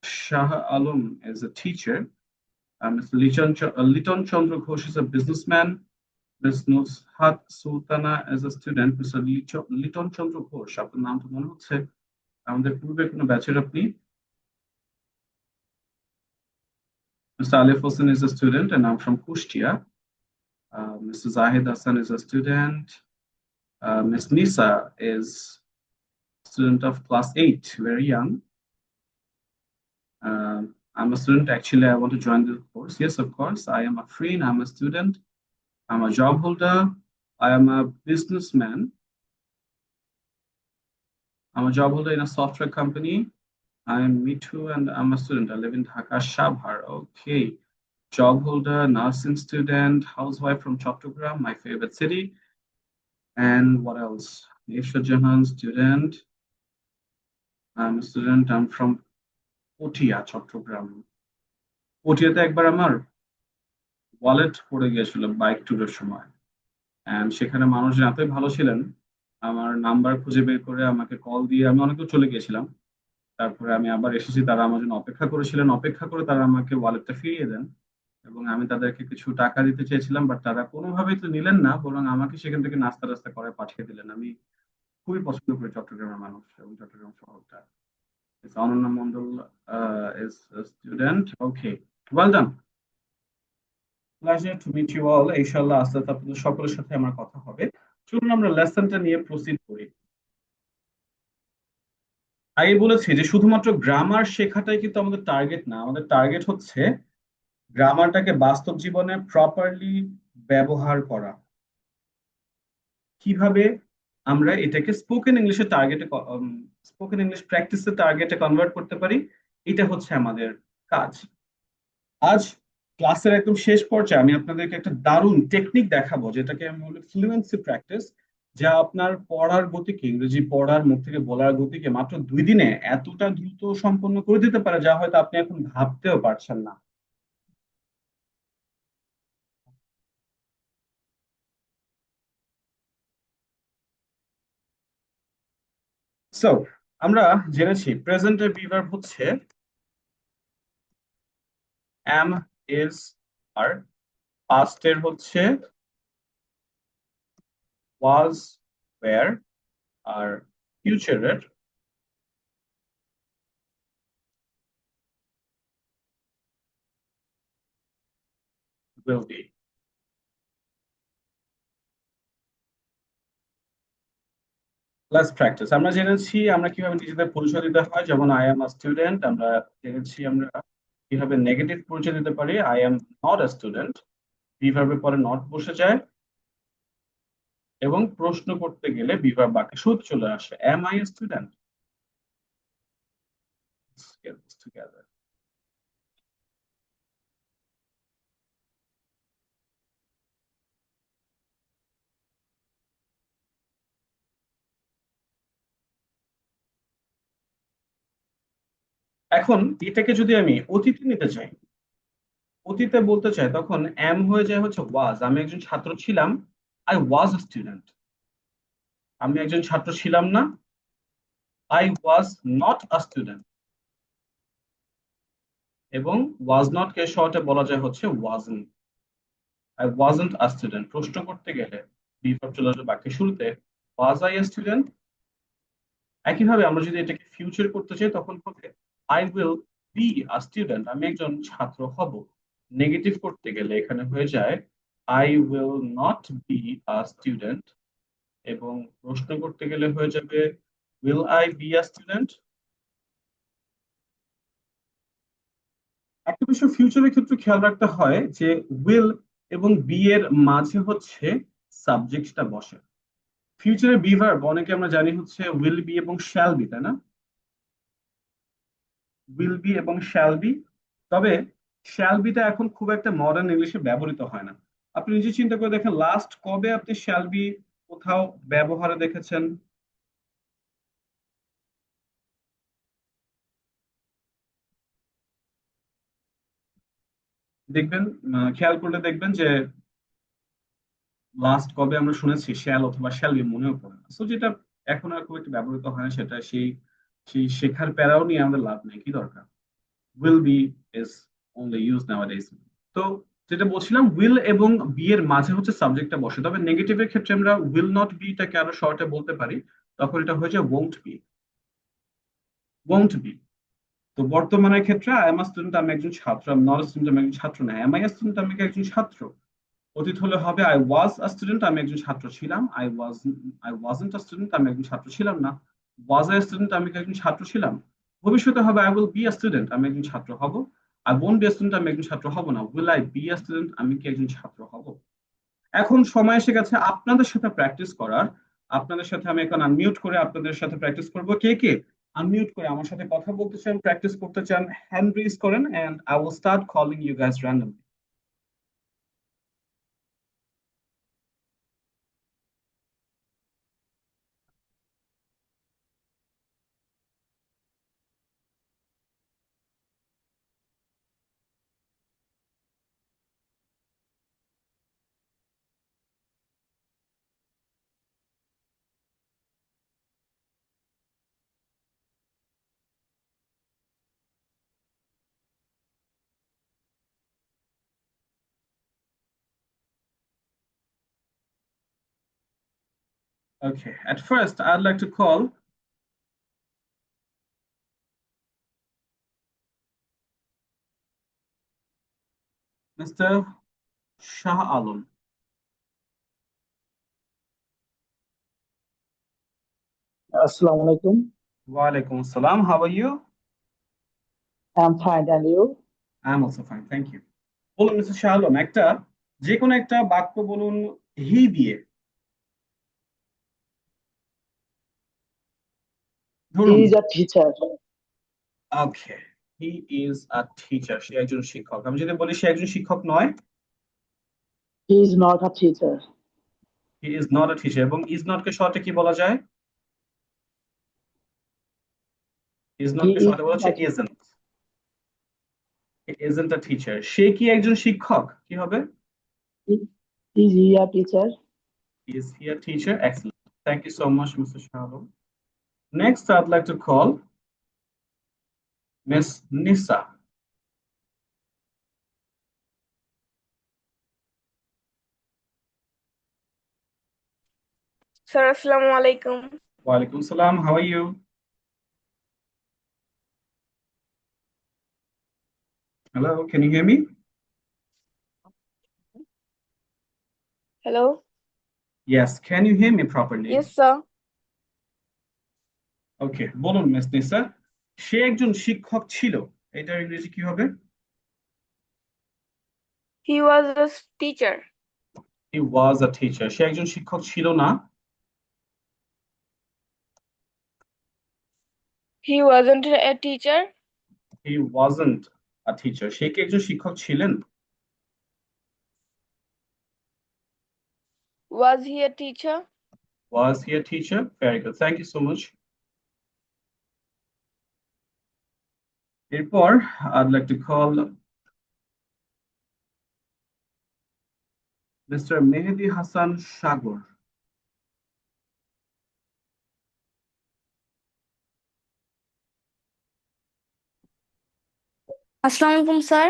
Shah Alam is a teacher. Mr. Liton Chandra Ghosh is a businessman. Ms. Nushat Sultana is a student. Mr. Liton Chandra Ghosh, আপনার নাম তো মনে হচ্ছে আমাদের পূর্বে কোনো ব্যাচের আপনি। Mr. Alif Hossain is a student and I'm from Kushtia. Mr. Zahid Hassan is a student. Ms. Nisa is student of class 8, very young. I'm a student. Actually, I want to join the course. Yes, of course. I am a friend. I'm a student. I'm a job holder. I am a businessman. I'm a job holder in a software company. I am Mitu and I'm a student. I live in Dhaka, Shabhar. Okay. Job holder, nursing student, housewife from Chattogram, my favorite city. And what else? Isha Jahan, student. I'm a student. I'm from Potia, Chattogram. পটিয়াতে একবার আমার wallet পড়ে গিয়েছিল bike ট্যুরের সময়, and সেখানে মানুষজন এতই ভালো ছিলেন, আমার নাম্বার খুঁজে বের করে আমাকে কল দিয়ে আমি অনেক দূর চলে গিয়েছিলাম। তারপরে আমি আবার এসেছি, তারা আমার জন্য অপেক্ষা করেছিলেন, অপেক্ষা করে তারা আমাকে ওয়ালেটটা ফিরিয়ে দেন এবং আমি তাদেরকে কিছু টাকা দিতে চেয়েছিলাম, বাট তারা কোনোভাবেই তো নিলেন না, বরং আমাকে সেখান থেকে নাস্তা টাস্তা করে পাঠিয়ে দিলেন। আমি খুবই পছন্দ করি চট্টগ্রামের মানুষ এবং চট্টগ্রাম শহরটা। Ananya Mondal is student. Okay, well done. Pleasure to meet you all. ইনশাআল্লাহ আস্তে আস্তে আপনাদের সকলের সাথে আমার কথা হবে। চলুন আমরা লেসনটা নিয়ে প্রসিড করি। আগে বলেছি যে শুধুমাত্র গ্রামার শেখাটাই কিন্তু আমাদের টার্গেট না, আমাদের টার্গেট হচ্ছে গ্রামারটাকে বাস্তব জীবনে প্রপারলি ব্যবহার করা। কিভাবে আমরা এটাকে স্পোকেন ইংলিশের টার্গেটে, স্পোকেন ইংলিশ প্র্যাকটিসের টার্গেটে কনভার্ট করতে পারি, এটা হচ্ছে আমাদের কাজ। আজ ক্লাসের একদম শেষ পর্যায়ে আমি আপনাদেরকে একটা দারুণ টেকনিক দেখাবো, যেটাকে আমি বলি ফ্লুয়েন্সি প্র্যাকটিস, যা আপনার পড়ার গতিকে, ইংরেজি পড়ার মুখ থেকে বলার গতিকে মাত্র 2 দিনে এতটা দ্রুত সম্পন্ন করে দিতে পারে যা হয়তো আপনি এখন ভাবতেও পারছেন না। সো আমরা জেনেছি প্রেজেন্টের বিভার্ব হচ্ছে এম, ইজ, আর। পাস্টের হচ্ছে ওয়াজ, ওয়্যার, আর ফিউচারের উইল বি। Let's practise. আমরা জেনেছি আমরা কিভাবে নিজেদের পরিচয় দিতে হয়, যেমন আই এম আ স্টুডেন্ট। আমরা জেনেছি আমরা কিভাবে নেগেটিভ পরিচয় দিতে পারি, I am not a student. বিভার্বের পরে নট বসে যায় এবং প্রশ্ন করতে গেলে বিভার্ব বাক্যে শুরুতে চলে আসে, am I a student. Get this together. এখন এটাকে যদি আমি অতীতে নিতে চাই, অতীতে বলতে চাই, তখন এম হয়ে যায় হচ্ছে ওয়াজ। আমি একজন ছাত্র ছিলাম, আই ওয়াজ আ স্টুডেন্ট। আমি একজন ছাত্র ছিলাম না, I was not a student. এবং ওয়াজ নট কে শর্টে বলা যায় হচ্ছে wasn't. I wasn't a student. প্রশ্ন করতে গেলে বিভার্ব চলে আসবে বাক্যের শুরুতে, ওয়াজ আই এ স্টুডেন্ট। একইভাবে আমরা যদি এটাকে ফিউচার করতে চাই তখন হবে I will be a student. আমি একজন ছাত্র হব। নেগেটিভ করতে গেলে এখানে হয়ে যায় I will not be a student. এবং প্রশ্ন করতে গেলে হয়ে যাবে will I be a student. একটা বিষয় ফিউচারের ক্ষেত্রে খেয়াল রাখতে হয় যে উইল এবং বি এর মাঝে হচ্ছে সাবজেক্টটা বসে। ফিউচারের বিভার্ব অনেকে আমরা জানি হচ্ছে উইল বি এবং শ্যাল বি, তাই না? উইল বি এবং শ্যাল বি। তবে শ্যাল বিটা এখন খুব একটা মডার্ন ইংলিশে ব্যবহৃত হয় না। আপনি নিজে চিন্তা করে দেখেন লাস্ট কবে আপনি শ্যাল বি কোথাও ব্যবহারে দেখেছেন? দেখবেন, খেয়াল করলে দেখবেন যে লাস্ট কবে আমরা শুনেছি শ্যাল অথবা শ্যাল বি, মনেও পড়ে না। সো যেটা এখন আর খুব একটা ব্যবহৃত হয় না, সেটা সেই সেই শেখার প্যারাও নিয়ে আমাদের লাভ নেই, কি দরকার। Will be is only used nowadays. তো যেটা বলছিলাম, উইল এবং বি এর মাঝে হচ্ছে সাবজেক্টটা বসে, তবে নেগেটিভের ক্ষেত্রে আমরা উইল নট বিটাকে আরো শর্টে বলতে পারি, তখন এটা হয়ে যায় ওয়ন্ট বি। Won't be. তো বর্তমানের ক্ষেত্রে আই এম আ স্টুডেন্ট, আমি একজন ছাত্র। আই এম নট স্টুডেন্ট, আমি একজন ছাত্র না। এম আই আ স্টুডেন্ট, আমি কি একজন ছাত্র। অতীত হলে হবে আই ওয়াজ আ স্টুডেন্ট, আমি একজন ছাত্র ছিলাম। আই ওয়াজন্ট আ স্টুডেন্ট, আমি একজন ছাত্র ছিলাম না। ওয়াজ আই স্টুডেন্ট, আমি কি একজন ছাত্র ছিলাম। ভবিষ্যতে হবে I will be a student, আমি একজন ছাত্র হব। I won't be a student, আমি একজন ছাত্র হব না। Will I be a student, আমি কি একজন ছাত্র হব। এখন সময় এসে গেছে আপনাদের সাথে প্র্যাকটিস করার। আপনাদের সাথে আমি এখন আনমিউট করে আপনাদের সাথে প্র্যাকটিস করব। কে কে আনমিউট করে আমার সাথে কথা বলতে চান, প্র্যাকটিস করতে চান, হ্যান্ড রেজ করেন, and I will start calling you guys randomly. Okay, at first I'd like to call Mr. Shah Alam. Assalamu alaikum. Walaikum salam. How are you? I'm fine, and you? I'm also fine, thank you. বলুন mister Shah Alam, একটা যে কোনো একটা বাক্য বলুন হি দিয়ে। ধরুন, He is a teacher. Okay, he is a teacher, সে একজন শিক্ষক। আমি যদি বলি সে একজন শিক্ষক নয়, He is not a teacher. He is not a teacher. এবং ইজ নট কে শর্টে কি বলা যায়? ইজ নট কে He is শর্টে বলা হচ্ছে a teacher. Isn't. Isn't a teacher. সে কি একজন শিক্ষক? কি হবে? Is he a teacher? Is he a teacher? Excellent. Thank you so much, Mr. Shah Alam. Next, I'd like to call Miss Nisa. Sir আসসালামু আলাইকুম। Walaikum salam. How are you? Hello, can you hear me? Hello. Yes, can you hear me properly? Yes sir. Okay, বলুন miss Nisa, সে একজন শিক্ষক ছিল, এটার ইংরেজি কি হবে? He was a teacher. He was a teacher. সে একজন শিক্ষক ছিল না। He wasn't a teacher. He wasn't a teacher. সে কি একজন শিক্ষক ছিলেন? Was he a teacher. Was he a teacher? Very good. Thank you so much. এরপর I'd like to call Mr. Mehdi Hassan Sagar. Assalamu alaikum, sir.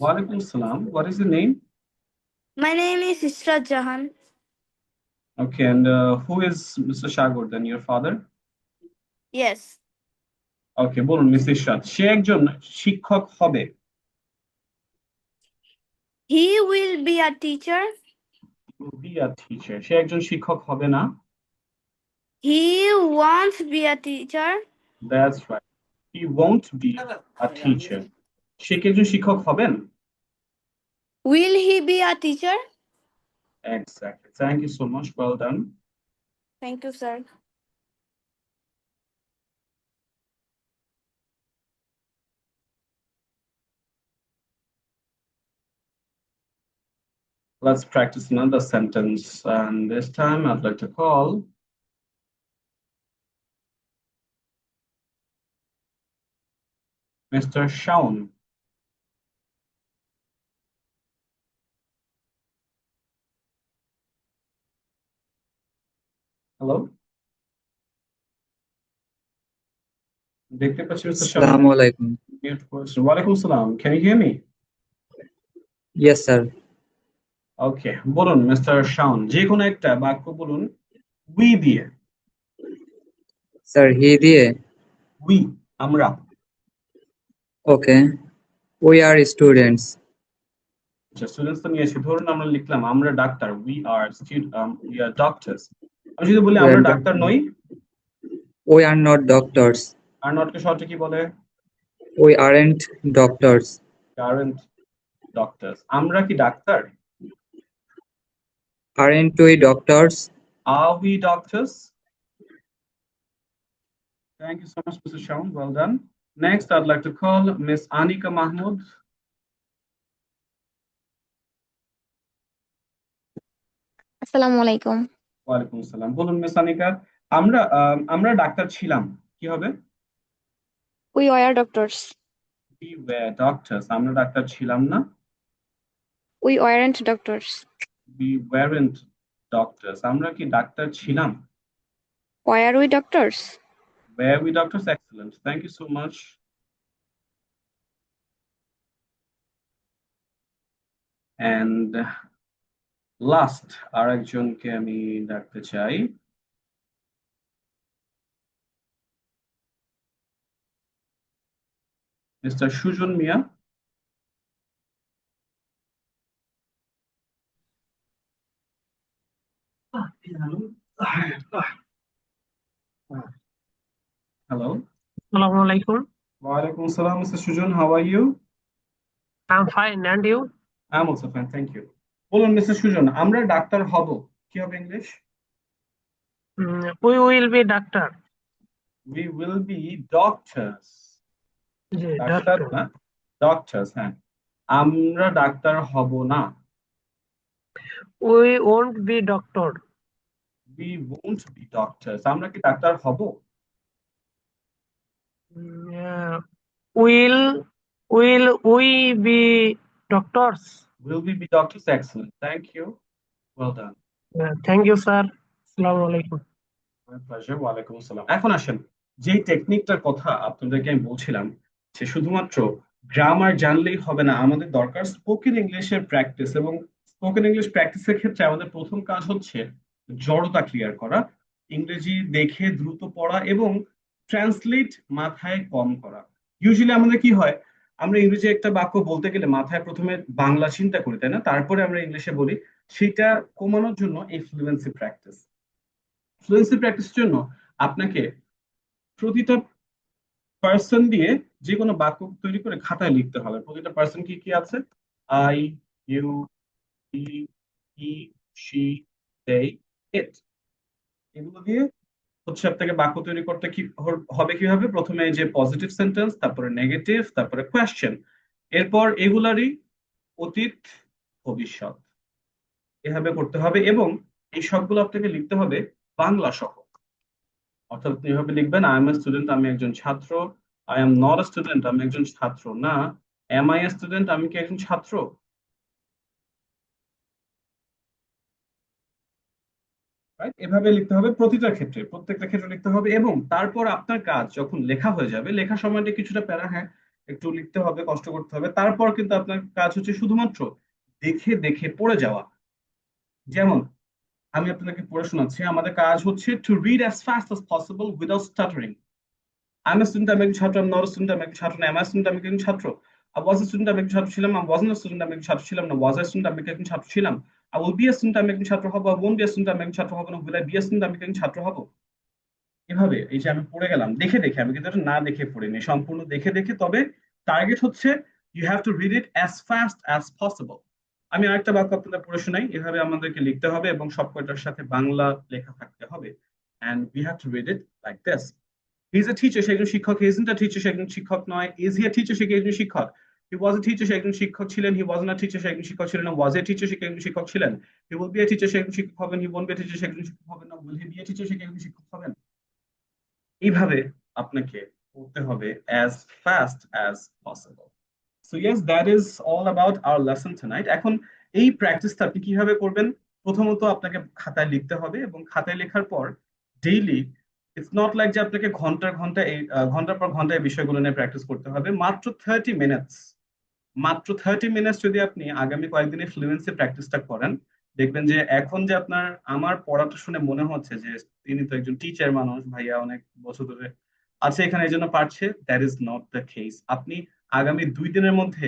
Walaikum salam. What is your name? My name is Isra Jahan. Okay, and who is Mr. Sagar then? Your father? Yes. Okay, বলুন miss Ishrat, সে একজন শিক্ষক হবে। He will be a teacher. Will be a teacher. সে একজন শিক্ষক হবে না। He won't be a teacher. That's right. He won't be a teacher. সে কি একজন শিক্ষক হবেন? Will he be a teacher? Exactly. Thank you so much. Well done. Thank you, sir. Let's practice another sentence. And this time I'd like to call Mr. Shaun. Hello? দেখতে পাচ্ছি mister Shaon. আসসালামু আলাইকুম। Mute করছেন। ওয়ালাইকুম সালাম। Can you hear me? Yes, sir. ওকে, বলুন mister Shaon, যে কোনো একটা বাক্য বলুন উই দিয়ে। Sir, he দিয়ে। উই, আমরা। Okay. We are students. আচ্ছা, স্টুডেন্টস তো নিয়েছি, ধরুন আমরা লিখলাম আমরা ডাক্তার, উই আর ডক্টরস। আমি যদি বলি We আমরা are ডাক্তার নই, we are not doctors. আর নটকে শর্টে কি বলে? We aren't doctors. Current doctors. আমরা কি ডাক্তার? Aren't we doctors? আর we doctors? Thank you so much, Mr. Shaun. Well done. Next, I'd like to call Miss Anika Mahmood. আসসালামু আলাইকুম। ওয়ালাইকুম আসসালাম। বলুন মিস আনিকা, আমরা ডাক্তার ছিলাম, কি হবে? We were doctors. We were doctors. আমরা ডাক্তার ছিলাম না। We weren't doctors. We weren't doctors. আমরা কি ডাক্তার ছিলাম? Were we doctors. Were we doctors? Excellent. Thank you so much. And last, আরেকজনকে আমি ডাকতে চাই। Mister Sujan Mia. Hello. Assalamu alaikum. Walaikum salam, Mr. Sujan. How are you? I'm fine, and you? I'm also fine, thank you. বলুন mister Sujan, আমরা doctor হব, কি হবে English? We will be doctor. We will be doctors. G, doctor doctor. না, doctors. হ্যাঁ, আমরা doctor হব না। We won't be doctor. We won't be doctors. আমরা কি ডাক্তার হব? Will we be doctors? Will we be doctors? Excellent. Thank you. Well done. Thank you, sir. Assalamu alaikum. My pleasure. ওয়ালাইকুম আসসালাম। এখন আসেন, যেই টেকনিকটার কথা আপনাদেরকে আমি বলছিলাম, সে শুধুমাত্র গ্রামার জানলেই হবে না, আমাদের দরকার স্পোকেন ইংলিশের প্র্যাকটিস। এবং স্পোকেন ইংলিশ প্র্যাকটিসের ক্ষেত্রে আমাদের প্রথম কাজ হচ্ছে জড়তা ক্লিয়ার করা, ইংরেজি দেখে দ্রুত পড়া এবং ট্রান্সলেট মাথায় কম করা। ইউজুয়ালি আমাদের কি হয়, আমরা ইংরেজি একটা বাক্য বলতে গেলে মাথায় প্রথমে বাংলা চিন্তা করি, তাই না? তারপরে আমরা ইংলিশে বলি। সেটা কমানোর জন্য এই ফ্লুয়েন্সি প্র্যাকটিস। ফ্লুয়েন্সি প্র্যাকটিসের জন্য আপনাকে প্রতিটা পার্সন দিয়ে যে কোনো বাক্য তৈরি করে খাতায় লিখতে হবে। প্রতিটা পার্সন কি কি আছে? আই, ইউ, হি, শি, দে, ইট। এগুলো দিয়ে হচ্ছে আপনাকে বাক্য তৈরি করতে কি হবে, কিভাবে? প্রথমে এই যে পজিটিভ সেন্টেন্স, তারপরে নেগেটিভ, তারপরে কোয়েশ্চেন, এরপর এগুলারই অতীত, ভবিষ্যৎ, এভাবে করতে হবে। এবং এই সবগুলো আপনাকে লিখতে হবে বাংলা সহ। অর্থাৎ আপনি এভাবে লিখবেন, আই এম এ স্টুডেন্ট, আমি একজন ছাত্র। I am not a student, আমি একজন ছাত্র না। এম আই এ স্টুডেন্ট, আমি কি একজন ছাত্র? এভাবে লিখতে হবে প্রতিটা ক্ষেত্রে, প্রত্যেকটা ক্ষেত্রে লিখতে হবে। এবং তারপর আপনার কাজ যখন লেখা হয়ে যাবে, লেখার সময়টা কিছুটা প্যারা, হ্যাঁ, একটু লিখতে হবে, কষ্ট করতে হবে। তারপর কিন্তু আপনার কাজ হচ্ছে শুধুমাত্র দেখে দেখে পড়ে যাওয়া। যেমন আমি আপনাদেরকে পড়ে শোনাচ্ছি, আমাদের কাজ হচ্ছে to read as fast as possible without stuttering. I'm a student, I'm একজন ছাত্র, I'm not a student, I'm একজন ছাত্র না, am I a student, আমি একজন ছাত্র। I was a student, আমি একজন ছাত্র ছিলাম, I wasn't a student, আমি একজন ছাত্র ছিলাম না, was I a student, আমি একজন ছাত্র ছিলাম। I will be a student, আমি একজন ছাত্র হব, I won't be a student, আমি একজন ছাত্র হব না, will I be a student, আমি একজন ছাত্র হব। এভাবে এই যে আমি পড়ে গেলাম দেখে দেখে, আমি কিন্তু এটা না দেখে পড়িনি, সম্পূর্ণ দেখে দেখে। তবে টার্গেট হচ্ছে you have to read it as fast as possible. আমি আরেকটা বাক্য আপনাদের পড়ে শোনাই, এভাবে আমাদেরকে লিখতে হবে এবং সবকটার সাথে বাংলা লেখা থাকতে হবে। and we have to read it like this. He is a teacher, সে একজন শিক্ষক। He isn't a teacher, সে একজন শিক্ষক নয়। Is he a teacher, সে কি একজন শিক্ষক। He was a teacher, সে একজন শিক্ষক ছিলেন। He wasn't a teacher, সে একজন শিক্ষক ছিলেন না। Was a teacher, সে কি একজন শিক্ষক ছিলেন। He will be a teacher, সে একজন শিক্ষক হবেন। He won't be a teacher, সে একজন শিক্ষক হবেন না। Will he be a teacher, সে কি একজন শিক্ষক হবেন। এইভাবে আপনাকে পড়তে হবে as fast as possible. So yes, that is all about our lesson tonight. এখন এই প্র্যাকটিসটা আপনি কিভাবে করবেন? প্রথমত আপনাকে খাতায় লিখতে হবে এবং খাতায় লেখার পর ডেইলি, ইটস নট লাইক যে আপনাকে ঘন্টার পর ঘন্টা এই বিষয়গুলো নিয়ে প্র্যাকটিস করতে হবে। মাত্র 30 মিনিটস মাত্র 30 মিনিটস যদি আপনি আগামী কয়েকদিনে ফ্লুয়েন্সি প্র্যাকটিসটা করেন, দেখবেন যে এখন যে আপনার আমার পড়াটা শুনে মনে হচ্ছে যে তিনি তো একজন টিচার মানুষ, ভাইয়া অনেক বছর ধরে আছে এখানে এই জন্য পারছে, that is not the case. আপনি আগামী 2 দিনের মধ্যে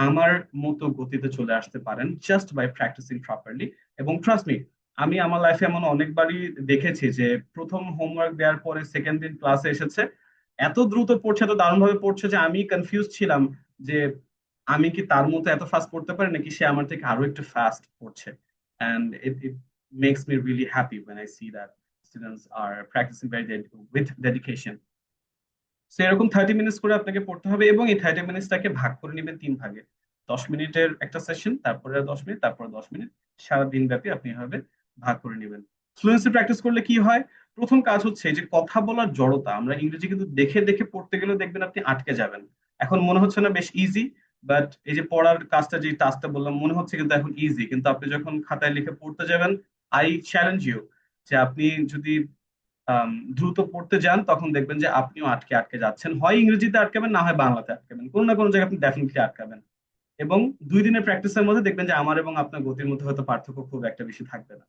আমার মতো গতিতে চলে আসতে পারেন জাস্ট বাই প্র্যাকটিসিং প্রপারলি। এবং ট্রাস্ট মি, আমি আমার লাইফে এমন অনেকবারই দেখেছি যে প্রথম হোমওয়ার্ক দেওয়ার পরে সেকেন্ড দিন ক্লাসে এসেছে, এত দ্রুত পড়ছে, এত দারুণ ভাবে পড়ছে যে আমি কনফিউজ ছিলাম যে আমি কি তার মতো এত ফাস্ট পড়তে পারি নাকি সে আমার থেকে আরো একটু ফাস্ট পড়ছে। and it makes me really happy when I see that students are practicing with dedication. So এরকম 30 মিনিটস করে আপনাকে পড়তে হবে এবং এই 30 মিনিটসটাকে ভাগ করে নেবেন 3 ভাগে। 10 মিনিটের একটা সেশন, তারপরে 10 মিনিট, তারপরে 10 মিনিট, সারাদিন ব্যাপী আপনি এভাবে ভাগ করে নেবেন। ফ্লুয়েন্সি প্র্যাকটিস করলে কি হয়, প্রথম কাজ হচ্ছে যে কথা বলার জড়তা। আমরা ইংরেজি কিন্তু দেখে দেখে পড়তে গেলেও দেখবেন আপনি আটকে যাবেন। এখন মনে হচ্ছে না বেশ ইজি, বাট এই যে পড়ার কাজটা, যে টাস্কটা বললাম, মনে হচ্ছে কিন্তু এখন ইজি, কিন্তু আপনি যখন খাতায় লিখে পড়তে যাবেন, আই চ্যালেঞ্জ ইউ যে আপনি যদি দ্রুত পড়তে যান তখন দেখবেন যে আপনিও আটকে আটকে যাচ্ছেন। হয় ইংরেজিতে আটকাবেন, না হয় বাংলাতে আটকাবেন, কোনো না কোনো জায়গায় আপনি ডেফিনেটলি আটকাবেন। এবং 2 দিনের প্র্যাকটিসের মধ্যে দেখবেন যে আমার এবং আপনার গতির মধ্যে হয়তো পার্থক্য খুব একটা বেশি থাকবে না।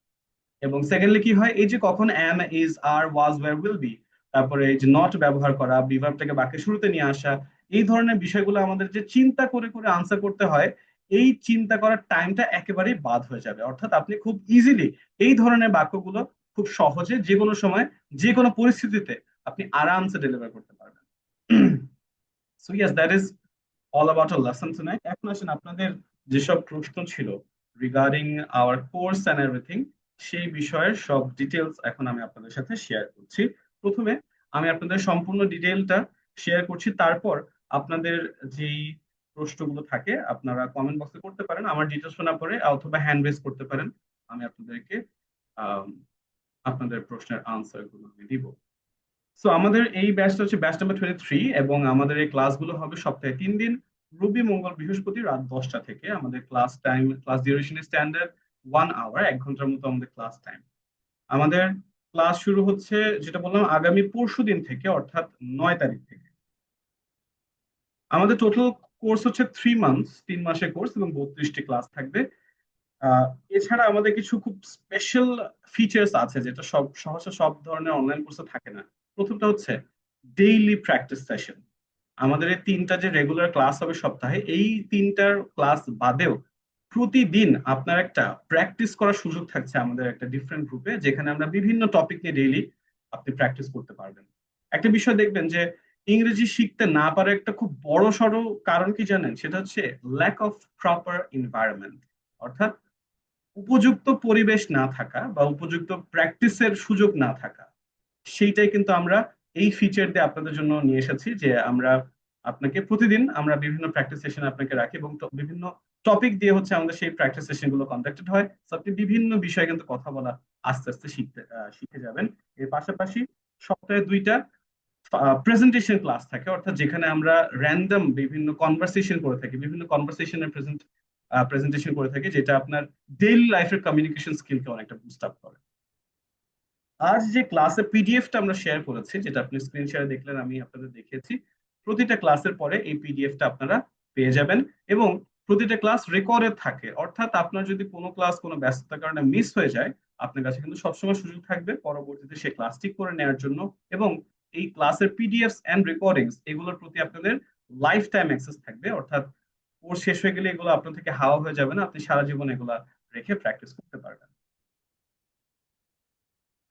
এবং সেকেন্ডলি কি হয়, এই যে কখন am, is, are, was, were, will be, তারপরে এই যে নট ব্যবহার করা, বিভার্বটাকে বাক্যের শুরুতে নিয়ে আসা, এই ধরনের বিষয়গুলো আমাদের যে চিন্তা করে করে আনসার করতে হয়, এই চিন্তা করার টাইমটা একেবারেই বাদ হয়ে যাবে। অর্থাৎ আপনি খুব ইজিলি এই ধরনের বাক্যগুলো খুব সহজে যে কোনো সময় যে কোনো পরিস্থিতিতে আপনি আরামসে ডেলিভার করতে পারবেন। So yes, that is all about a lesson tonight. এখন আসেন আপনাদের যেসব প্রশ্ন ছিল regarding our course and everything, সেই বিষয়ের সব ডিটেলস এখন আমি আপনাদের সাথে শেয়ার করছি। প্রথমে আমি আপনাদের সম্পূর্ণ ডিটেলটা শেয়ার করছি, তারপর আপনাদের যেই প্রশ্নগুলো থাকে আপনারা কমেন্ট বক্সে করতে পারেন, আমার ডিটেলস শোনা পরে, অথবা হ্যান্ড রেজ করতে পারেন, আমি আপনাদেরকে আপনাদের প্রশ্নের আনসার গুলো আমি দিব। সো আমাদের এই ব্যাচটা হচ্ছে ব্যাচ নাম্বার 23 এবং আমাদের এই ক্লাসগুলো হবে সপ্তাহে 3 দিন, রবি, মঙ্গল, বৃহস্পতি রাত 10টা থেকে। আমাদের class time, class duration standard 1 hour, 1 ঘন্টার মতো আমাদের ক্লাস টাইম। আমাদের ক্লাস শুরু হচ্ছে যেটা বললাম আগামী পরশুদিন থেকে, অর্থাৎ 9 তারিখ থেকে। আমাদের টোটাল কোর্স হচ্ছে 3 মান্থস, 3 মাসের কোর্স, এবং 32টি ক্লাস থাকবে। এছাড়া আমাদের কিছু খুব স্পেশাল ফিচার্স আছে যেটা সহসা সব ধরনের অনলাইন কোর্সে থাকে না। প্রথমটা হচ্ছে ডেইলি প্র্যাকটিস সেশন। আমাদের এই 3টা যে রেগুলার ক্লাস হবে সপ্তাহে, এই 3টার ক্লাস বাদেও প্রতিদিন আপনার একটা প্র্যাকটিস করার সুযোগ থাকছে আমাদের একটা ডিফারেন্ট গ্রুপে, যেখানে আমরা বিভিন্ন টপিক নিয়ে ডেইলি আপনি প্র্যাকটিস করতে পারবেন। একটা বিষয় দেখবেন যে ইংরেজি শিখতে না পারে একটা খুব বড় সড়ো কারণ কি জানেন, সেটা হচ্ছে ল্যাক অফ প্রপার এনভায়রনমেন্ট, অর্থাৎ উপযুক্ত পরিবেশ না থাকা বা উপযুক্ত প্র্যাকটিসের সুযোগ না থাকা। সেইটাই কিন্তু আমরা এই ফিচার দিয়ে আপনাদের জন্য নিয়ে এসেছি, যে আমরা আপনাকে প্রতিদিন আমরা বিভিন্ন প্র্যাকটিস সেশন আপনাকে রাখি এবং বিভিন্ন টপিক দিয়ে হচ্ছে আমাদের সেই প্র্যাকটিস সেশন গুলো কন্ডাক্টেড হয়। আপনি বিভিন্ন বিষয়ে কিন্তু কথা বলা আস্তে আস্তে শিখে যাবেন। এর পাশাপাশি সপ্তাহে 2টা প্রেজেন্টেশন ক্লাস থাকে, অর্থাৎ যেখানে আমরা র্যান্ডম বিভিন্ন কনভারসেশন করে থাকি, বিভিন্ন কনভারসেশনের প্রেজেন্টেশন করে থাকি, যেটা আপনার ডেইলি লাইফের কমিউনিকেশন স্কিলকে অনেকটা বুস্ট আপ করে। আজ যে ক্লাসের পিডিএফটা আমরা শেয়ার করেছি, যেটা আপনি স্ক্রিন শেয়ারে দেখলেন, আমি আপনাদের দেখিয়েছি, প্রতিটা ক্লাসের পরে এই পিডিএফটা আপনারা পেয়ে যাবেন এবং প্রতিটা ক্লাস রেকর্ডেড থাকে। অর্থাৎ আপনার যদি কোনো ক্লাস কোনো ব্যস্ততার কারণে মিস হয়ে যায়, আপনার কাছে কিন্তু সবসময় সুযোগ থাকবে পরবর্তীতে সেই ক্লাসটি করে নেওয়ার জন্য। এবং এই ক্লাসের পিডিএফস এন্ড রেকর্ডিংস, এগুলোর প্রতি আপনাদের লাইফ টাইম অ্যাক্সেস থাকবে, অর্থাৎ কোর্স শেষ হয়ে গেলে এগুলো আপনার থেকে হাওয়া হয়ে যাবে না, আপনি সারা জীবন এগুলা রেখে প্র্যাকটিস করতে পারবেন।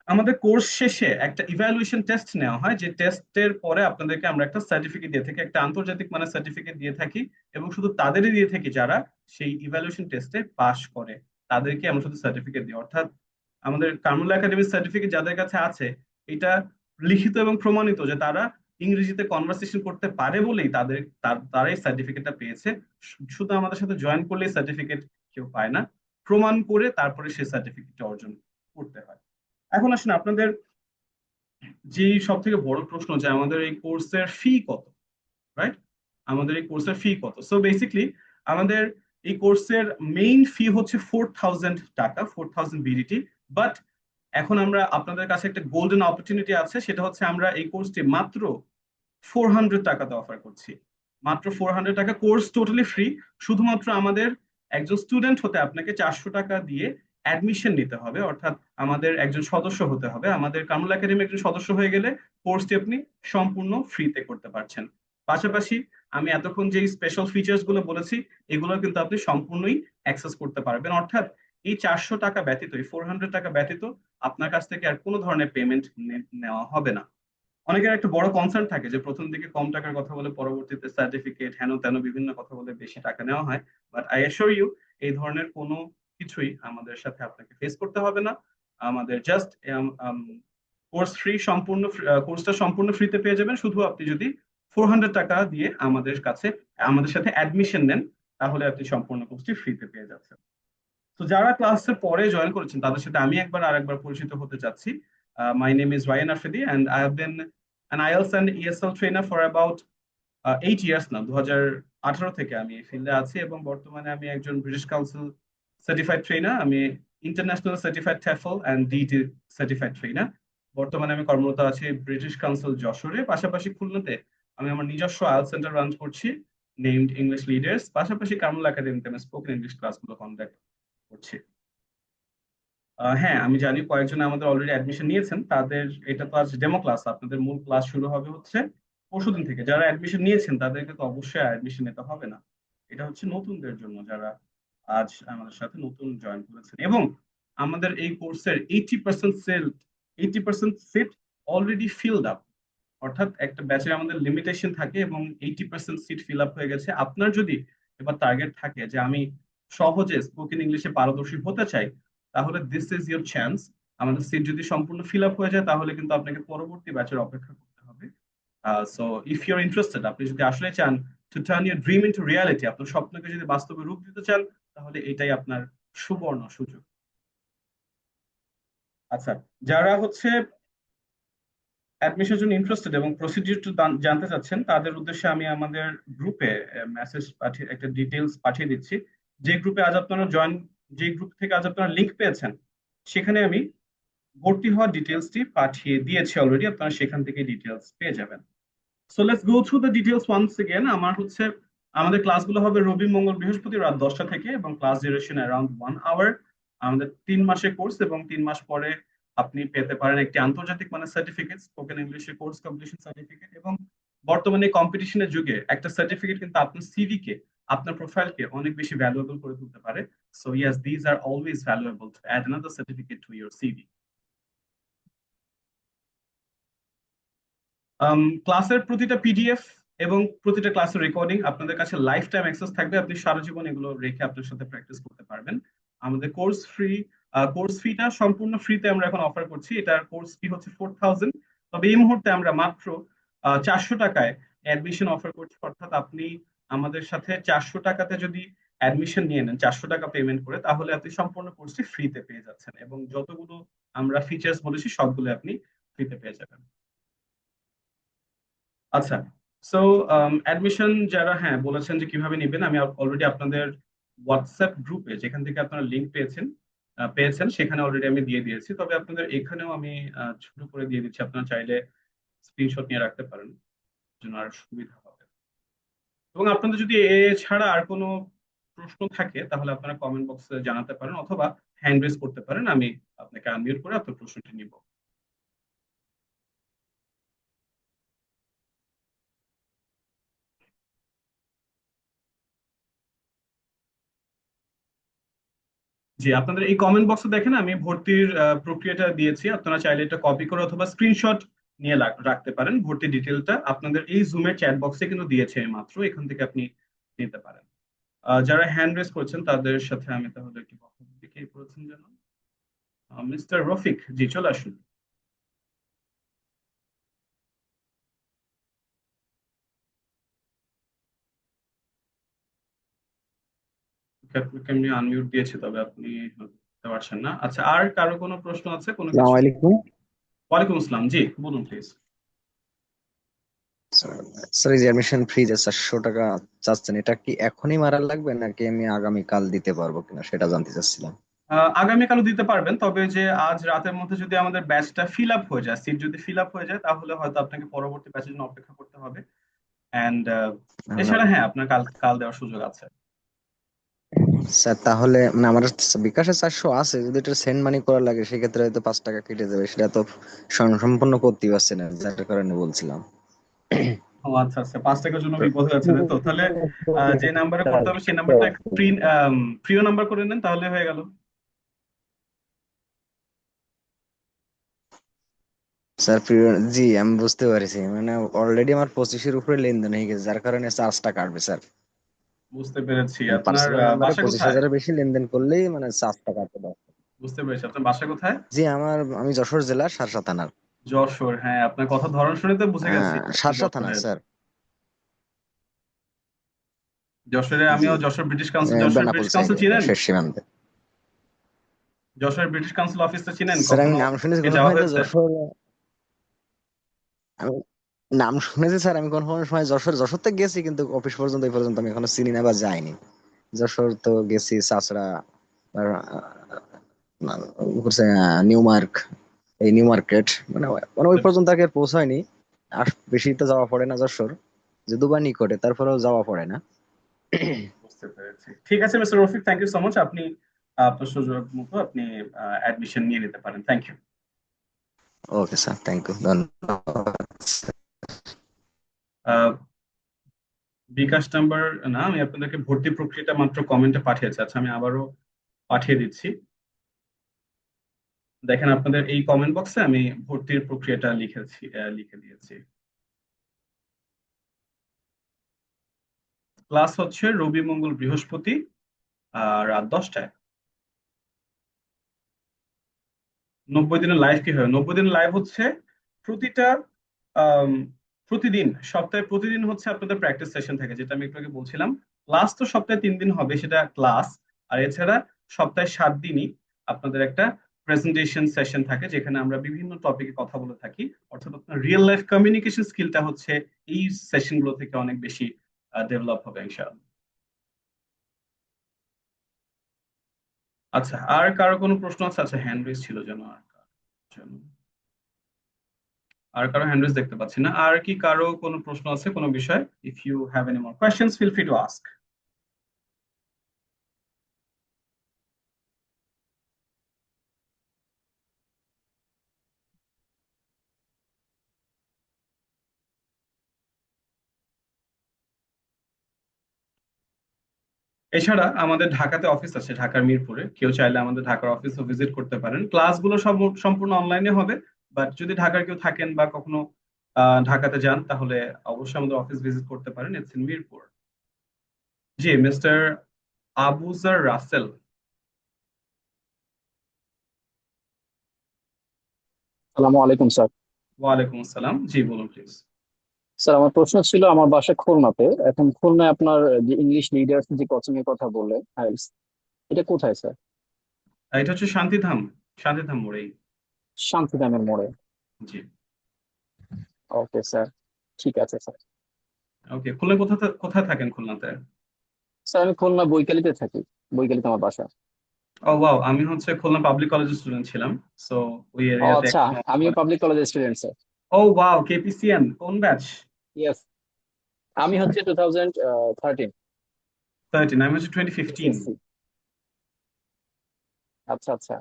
আমাদের কোর্স শেষে একটা ইভ্যালুয়েশন টেস্ট নেওয়া হয়, যে টেস্টের পরে আপনাদেরকে আমরা একটা সার্টিফিকেট দিয়ে থাকি, একটা আন্তর্জাতিক মানের সার্টিফিকেট দিয়ে থাকি, এবং শুধু তাদেরই দিয়ে থাকি যারা সেই ইভ্যালুয়েশন টেস্টে পাস করে, তাদেরকে আমরা শুধু সার্টিফিকেট দিই। অর্থাৎ আমাদের কামরুল একাডেমির সার্টিফিকেট যাদের কাছে আছে, এটা লিখিত এবং প্রমাণিত যে তারা ইংরেজিতে কনভারসেশন করতে পারে বলেই তারাই সার্টিফিকেটটা পেয়েছে। শুধু আমাদের সাথে জয়েন করলেই সার্টিফিকেট কেউ পায় না, প্রমাণ করে তারপরে সেই সার্টিফিকেটটা অর্জন করতে হয়। এখন আসেন আপনাদের যে সব থেকে বড় প্রশ্ন, যে আমাদের এই কোর্সের ফি কত, রাইট? আমাদের এই কোর্সের ফি কত? সো বেসিক্যালি আমাদের এই কোর্সের মেইন ফি হচ্ছে 4000 টাকা, 4000 বিডিটি। বাট এখন আমরা আপনাদের কাছে একটা গোল্ডেন অপরচুনিটি আছে, সেটা হচ্ছে আমরা এই কোর্সটি মাত্র 400 টাকাতে অফার করছি। মাত্র 400 টাকা, কোর্স টোটালি ফ্রি। শুধুমাত্র আমাদের একজন স্টুডেন্ট হতে আপনাকে 400 টাকা দিয়ে অ্যাডমিশন নিতে হবে, অর্থাৎ আমাদের একজন সদস্য হতে হবে। আমাদের কামরুল একাডেমি একজন সদস্য হয়ে গেলে কোর্সটি আপনি সম্পূর্ণ ফ্রিতে করতে পারছেন। পাশাপাশি আমি এতক্ষণ যে স্পেশাল ফিচার্স গুলো বলেছি এগুলো কিন্তু আপনি সম্পূর্ণই অ্যাক্সেস করতে পারবেন, অর্থাৎ এই 400 টাকা ব্যতীত, এই 400 টাকা ব্যতীত আপনার কাছ থেকে আর কোনো ধরনের পেমেন্ট নেওয়া হবে না। অনেকের একটা বড় কনসার্ন থাকে যে প্রথম দিকে কম টাকার কথা বলে পরবর্তীতে সার্টিফিকেট হেন তেন বিভিন্ন কথা বলে বেশি টাকা নেওয়া হয়, বাট আই অ্যাসিওর ইউ এই ধরনের কোনো কিছুই আমাদের সাথে আপনাকে ফেস করতে হবে না। আমাদের জাস্ট কোর্স ফ্রি, সম্পূর্ণ কোর্সটা সম্পূর্ণ ফ্রিতে পেয়ে যাবেন। শুধু আপনি যদি 400 টাকা দিয়ে আমাদের সাথে অ্যাডমিশন নেন তাহলে আপনি সম্পূর্ণ কোর্সটি ফ্রিতে পেয়ে যাচ্ছেন। তো যারা ক্লাসে পরে জয়েন করেছেন তাদের সাথে আমি আরেকবার পরিচিত হতে চাচ্ছি। My name is Ryan Afedi and I have been an IELTS and ESL trainer for about 8 years now। 2018 থেকে আমি এই ফিল্ডে আছি এবং বর্তমানে আমি একজন ব্রিটিশ কাউন্সিল সার্টিফাইড ট্রেনার। আমি international certified TEFL and DET certified trainer. বর্তমানে আমি কর্মরত আছি ব্রিটিশ কাউন্সিল যশোরে। পাশাপাশি খুলনাতে আমি আমার নিজস্ব IELTS সেন্টার রান করছি, নেমড ইংলিশ লিডার্স। পাশাপাশি কামরুল একাডেমিতে আমি স্পোকেন ইংলিশ ক্লাসগুলো কন্ডাক্ট করছি। হ্যাঁ, আমি জানি কয়েকজন আমাদের অলরেডি অ্যাডমিশন নিয়েছেন, তাদের এটা তো আজ ডেমো ক্লাস, আপনাদের মূল ক্লাস শুরু হবে হচ্ছে পরশুদিন থেকে। যারা অ্যাডমিশন নিয়েছেন তাদেরকে তো অবশ্যই অ্যাডমিশন নিতে হবে না, এটা হচ্ছে নতুনদের জন্য যারা আজ আমাদের সাথে নতুন জয়েন করেছেন। এবং আমাদের এই কোর্সের 80% সিট অলরেডি ফিলড আপ, অর্থাৎ একটা ব্যাচের আমাদের লিমিটেশন থাকে এবং 80% সিট ফিল আপ হয়ে গেছে। আপনার যদি এবার টার্গেট থাকে যে আমি সহজে স্পোকেন ইংলিশে পারদর্শী হতে চাই, তাহলে দিস ইজ ইউর চান্স। আমাদের সিট যদি সম্পূর্ণ ফিল আপ হয়ে যায় তাহলে কিন্তু আপনাকে পরবর্তী ব্যাচের অপেক্ষা করতে হবে। So if you are interested, আপনি যদি আসলে চান to turn your dream into reality, আপনার স্বপ্নকে যদি বাস্তবে রূপ দিতে চান, তাহলে এটাই আপনার সুবর্ণ সুযোগ। আচ্ছা, যারা হচ্ছে অ্যাডমিশনের জন্য ইন্টারেস্টেড এবং প্রসিডিউরটা জানতে চাচ্ছেন তাদের উদ্দেশ্যে আমি আমাদের গ্রুপে মেসেজ পাঠিয়ে একটা ডিটেলস পাঠিয়ে দিচ্ছি। যে গ্রুপে আজ আপনারা যে গ্রুপ থেকে আজ আপনারা লিংক পেয়েছেন সেখানে আমি ভর্তি হওয়ার ডিটেলসটি পাঠিয়ে দিয়েছি অলরেডি, আপনারা সেখান থেকে ডিটেলস পেয়ে যাবেন। So let's go through the details once again. আমাদের ক্লাসগুলো হবে রবি, মঙ্গল, বৃহস্পতি রাত 10টা থেকে এবং ক্লাস ডিউরেশন অ্যারাউন্ড 1 আওয়ার। আমাদের 3 মাসের কোর্স এবং 3 মাস পরে আপনি পেতে পারেন একটি আন্তর্জাতিক মানের সার্টিফিকেট, স্পোকেন ইংলিশের কোর্স কমপ্লিশন সার্টিফিকেট। এবং বর্তমানে কম্পিটিশনের যুগে একটা সার্টিফিকেট কিন্তু আপনার সিভি কে, আপনার প্রোফাইলকে অনেক বেশি ভ্যালুয়েবল করে তুলতে পারে। So yes, this are always valuable to add another certificate to your CV. ক্লাসের প্রতিটা পিডিএফ এবং প্রতিটা ক্লাসের রেকর্ডিং আপনাদের কাছে লাইফ টাইম অ্যাক্সেস থাকবে, আপনি সারা জীবন এগুলো রেখে আপনার সাথে প্র্যাকটিস করতে পারবেন। আমাদের কোর্স ফিটা সম্পূর্ণ ফ্রিতে আমরা এখন অফার করছি। এটার কোর্স ফি হচ্ছে 4000, তবে এই মুহূর্তে আমরা মাত্র 400 টাকায় অ্যাডমিশন অফার করছি, অর্থাৎ আপনি আমাদের সাথে 400 টাকাতে যদি অ্যাডমিশন নিয়ে নেন, 400 টাকা পেমেন্ট করে, তাহলে আপনি সম্পূর্ণ কোর্সটি ফ্রিতে পেয়ে যাচ্ছেন এবং যতগুলো আমরা ফিচার্স বলেছি সবগুলো আপনি ফ্রিতে পেয়ে যাবেন। আচ্ছা, সো অ্যাডমিশন যারা হ্যাঁ বলেছেন যে কিভাবে নেবেন, আমি অলরেডি আপনাদের হোয়াটসঅ্যাপ গ্রুপে যেখান থেকে আপনারা লিংক পেয়েছেন সেখানে অলরেডি আমি দিয়ে দিয়েছি, তবে আপনাদের এখানেও আমি ছোট করে দিয়ে দিচ্ছি, আপনারা চাইলে স্ক্রিনশট নিয়ে রাখতে পারেন জন্য আর সুবিধা হবে। এবং আপনাদের যদি ছাড়া আর কোনো প্রশ্ন থাকে তাহলে আপনারা কমেন্ট বক্সে জানাতে পারেন অথবা হ্যান্ড রেজ করতে পারেন, আমি আপনাকে আনমিউট করে আপনার প্রশ্নটি নিব। জি, আপনাদের এই কমেন্ট বক্সে দেখেন আমি ভর্তির প্রক্রিয়াটা দিয়েছি, আপনারা চাইলে এটা কপি করে অথবা স্ক্রিনশট নিয়ে রাখতে পারেন। ভর্তি ডিটেলটা আপনাদের এই জুমের চ্যাট বক্সে কিন্তু দিয়েছে মাত্র, এখান থেকে আপনি নিতে পারেন। যারা হ্যান্ড রেজ করেছেন তাদের সাথে আমি তাহলে একটু কথা বলি, কে করেছেন যেন, মিস্টার রফিক, জি চলে আসুন। আপনাকে আমি আনমিউট দিয়েছি তবে আপনি করতে পারছেন না। আচ্ছা, আর কারো কোনো প্রশ্ন আছে কোনো কিছু? আসসালামু আলাইকুম। ওয়ালাইকুম আসসালাম, জি বলুন প্লিজ। স্যার, এই যে অ্যাডমিশন ফি যে 400 টাকা চাচ্ছেন, এটা কি এখনই মারা লাগবে নাকি আমি আগামীকাল দিতে পারবো কিনা সেটা জানতে চাচ্ছিলাম। আগামীকালও দিতে পারবেন, তবে যে আজ রাতের মধ্যে যদি আমাদের ব্যাচটা ফিল আপ হয়ে যায়, সিট যদি ফিল আপ হয়ে যায়, তাহলে হয়তো আপনাকে পরবর্তী ব্যাচের জন্য অপেক্ষা করতে হবে। অ্যান্ড এছাড়া হ্যাঁ আপনার কাল কাল দেওয়ার সুযোগ আছে। স্যার তাহলে মানে আমার বিকাশে 400 আছে, যদি এটা সেন্ড মানি করা লাগে সেক্ষেত্রে হয়তো 5 টাকা কেটে যাবে, সেটা তো সম্পূর্ণ করতে পারছি না, যার কারণে বলছিলাম। ও আচ্ছা আচ্ছা, 5 টাকার জন্য বিপদ হয়ে যাচ্ছে, তাই তো? তাহলে যে নাম্বারে করতে হবে সেই নাম্বারটা প্রিয় নাম্বার করে নেন, তাহলে হয়ে গেল। স্যার জি আমি বুঝতে পারছি, মানে অলরেডি আমার 25-এর উপরে লেনদেন হয়ে গেছে, যার কারণে 4টা কাটবে স্যার। বুঝতে পেরেছি। মানে আপনার পার্সোনাল নাম্বারে বাসা কোথায়? 25,000-এর বেশি লেনদেন করলেই মানে 4টা কাটবে। বুঝতে পেরেছি। আপনার বাসা কোথায়? জি আমি যশোর জেলার সারসা থানার। যশোর, হ্যাঁ আপনার কথা ধরন শুনে তো বুঝে গেছি আপনি সারসা থানা যশোরের। স্যার। যশোরে জি আমিও Jessore British council, Jessore Benapole British council সাইডে চিনেন? শেষ সীমান্তে। যশোরের ব্রিটিশ কাউন্সিল অফিসটা চিনেন? স্যার আমি কখনো নাম শুনেছি, এ কোনো যাওয়া সময় তো হয়েছে? যশোর, আমি নাম শুনেছি স্যার, আমি কোনো কোনো সময় যশোর তো গেছি, কিন্তু অফিস পর্যন্ত এই পর্যন্ত আমি এখনো চিনি না বা যাইনি। যশোর তো গেছি চাচড়া, আর নিউ মার্ক, এই নিউ মার্কেট, মানে মানে ওই পর্যন্ত আগে আর পৌঁছায়নি। আর বেশি তো যাওয়া পড়ে না যশোর, যদিও বা নিকটে, তারপরেও যাওয়া পড়ে না। বুঝতে পেরেছি। ঠিক আছে mister Rafiq, thank you so much. আপনি আপনার সুযোগ মতো আপনি অ্যাডমিশন নিয়ে নিতে পারেন। Thank you. Okay sir, thank you, ধন্যবাদ। বিকাশ নাম্বার না, আমি আপনাদেরকে ভর্তি প্রক্রিয়াটা মাত্র কমেন্টে পাঠিয়েছি। আচ্ছা আমি আবারও পাঠিয়ে দিচ্ছি। দেখেন আপনাদের এই কমেন্ট বক্সে আমি ভর্তির প্রক্রিয়াটা লিখে দিয়েছি। ক্লাস হচ্ছে রবি মঙ্গল বৃহস্পতি রাত 10টায়। 90 দিনের লাইভ কি হয়? 90 দিনের লাইভ হচ্ছে প্রতিটা আম, প্রতিদিন, সপ্তাহে প্রতিদিন হচ্ছে আপনাদের প্র্যাকটিস সেশন থাকে, যেটা আমি একটু আগে বলছিলাম। ক্লাস তো সপ্তাহে 3 দিন হবে, সেটা ক্লাস। আর এছাড়া সপ্তাহে 7 দিনই আপনাদের একটা প্রেজেন্টেশন সেশন থাকে, যেখানে আমরা বিভিন্ন টপিকে কথা বলে থাকি। অর্থাৎ আপনার রিয়েল লাইফ কমিউনিকেশন স্কিলটা হচ্ছে এই সেশনগুলো থেকে অনেক বেশি ডেভেলপ হবে ইনশাআল্লাহ। আচ্ছা, আর কারো কোনো প্রশ্ন আছে? আচ্ছা, হ্যান্ড রেজ ছিল যেন, যেন আর কারো হ্যান্ড রেজ দেখতে পাচ্ছি না। আর কি কারো কোনো প্রশ্ন আছে কোনো বিষয়? If you have any more questions feel free to ask. এছাড়া আমাদের ঢাকাতে অফিস আছে, ঢাকার মিরপুরে। কেউ চাইলে আমাদের ঢাকার অফিসও ভিজিট করতে পারেন। ক্লাসগুলো সব সম্পূর্ণ অনলাইনে হবে, বাট যদি ঢাকার কেউ থাকেন বা কখনো ঢাকাতে যান, তাহলে অবশ্যই আমাদের অফিস ভিজিট করতে পারেন। It's in Mirpur. জি, মিস্টার আবুজার রাসেল। আসসালামু আলাইকুম স্যার। ওয়ালাইকুম আসসালাম, জি বলুন প্লিজ। স্যার আমার প্রশ্ন ছিল, আমার বাসা খুলনাতে, এখন খুলনায় আপনার যে ইংলিশ লিডার্স যে কোচিং এর কথা বললেন আইএলটিএস, এটা কোথায় স্যার? এটা হচ্ছে শান্তিধাম, শান্তিধাম মোড়েই। শান্তিধামের মোড়ে? জি। ওকে স্যার, ঠিক আছে স্যার। ওকে, খুলনা কোথায় কোথায় থাকেন খুলনাতে? স্যার আমি খুলনা বৈকালিতে থাকি, বৈকালিতে আমার বাসা। ও ওয়াও, আমি হচ্ছে খুলনা পাবলিক কলেজের স্টুডেন্ট ছিলাম। সো ওই ও এরিয়াতে আচ্ছা, এখনো। আমিও পাবলিক কলেজের স্টুডেন্ট স্যার। ও ওয়াও, কেপিসিএন কোন ব্যাচ? ইয়েস, আমি হচ্ছে 2013 13, আমি হচ্ছে 2015। এসএসসি। আচ্ছা আচ্ছা,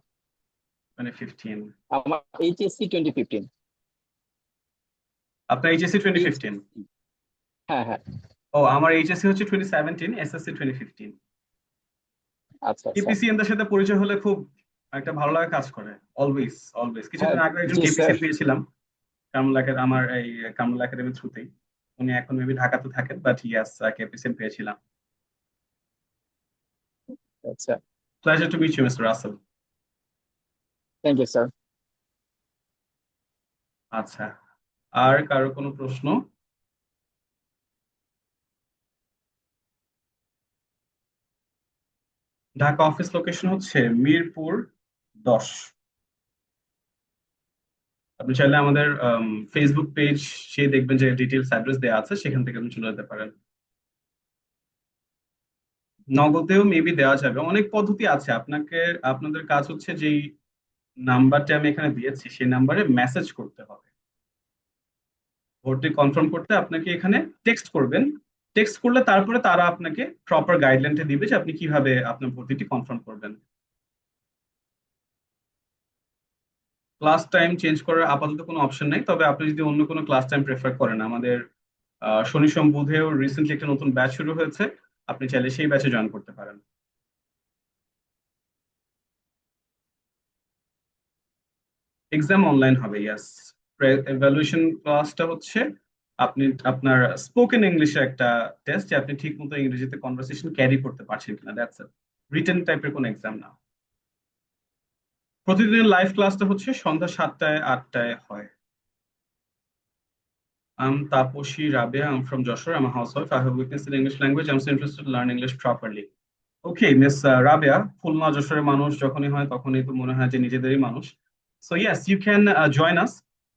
2015। আমার এইচএসসি 2015। আপনার এইচএসসি 2015? হ্যাঁ হ্যাঁ। ও, আমার এইচএসসি হচ্ছে 2017, এসএসসি 2015। আচ্ছা আচ্ছা। কেপিসিএন দের সাথে পরিচয় হলে খুব একটা ভালো লাগা কাজ করে। Always always. হ্যাঁ কিছুদিন আগে একজন জি স্যার। কেপিসিএন পেয়েছিলাম, আমার এই কামরুল একাডেমির থ্রুতেই। উনি এখন মেবি ঢাকাতে থাকেন, বাট ইয়াস, কেপিসিএন পেয়েছিলাম। আচ্ছা, pleasure to meet you mister Russell. Thank you sir. আচ্ছা, আর কারো কোনো প্রশ্ন? ঢাকা অফিস লোকেশন হচ্ছে মিরপুর 10। আপনি চাইলে আমাদের ফেসবুক পেজ সে দেখবেন যে ডিটেলস অ্যাড্রেস দেওয়া আছে, সেখান থেকে আপনি চলে যেতে পারেন। নগদেও মেবি দেওয়া যাবে, অনেক পদ্ধতি আছে। আপনাদের কাজ হচ্ছে যেই নাম্বারটা আমি এখানে দিয়েছি সেই নাম্বারে মেসেজ করতে হবে। ভর্তি কনফার্ম করতে আপনাকে এখানে টেক্সট করবেন। টেক্সট করলে তারপরে তারা আপনাকে প্রপার গাইডলাইনটা দিবে যে আপনি কিভাবে আপনার ভর্তিটি কনফার্ম করবেন। ক্লাস টাইম চেঞ্জ করার আপাতত কোনো অপশন নাই, তবে আপনি যদি অন্য কোনো ক্লাস টাইম প্রেফার করেন, আমাদের শনি সোম বুধেও রিসেন্টলি একটা নতুন ব্যাচ শুরু হয়েছে, আপনি চাইলে সেই ব্যাচে জয়েন করতে পারেন। এক্সাম অনলাইন হবে, ইয়াস। এভালুয়েশন ক্লাসটা হচ্ছে আপনি আপনার স্পোকেন ইংলিশের একটা টেস্ট, যে আপনি ঠিক মতো ইংরেজিতে কনভারসেশন ক্যারি করতে পারছেন কিনা, দ্যাটস ইট। রিটেন টাইপের কোনো এক্সাম না। প্রতিদিনের লাইভ ক্লাসটা হচ্ছে সন্ধ্যা 7টায় 8টায় হয়। I'm Taposhi Rabia. I'm from Joshua. I'm a housewife. I have weakness in English language. I'm so interested to learn English properly. Okay, Miss Rabia, Khulna যশোরের মানুষ যখনই হয় তখনই তো মনে হয় যে নিজেদেরই মানুষ। So yes, you can join us,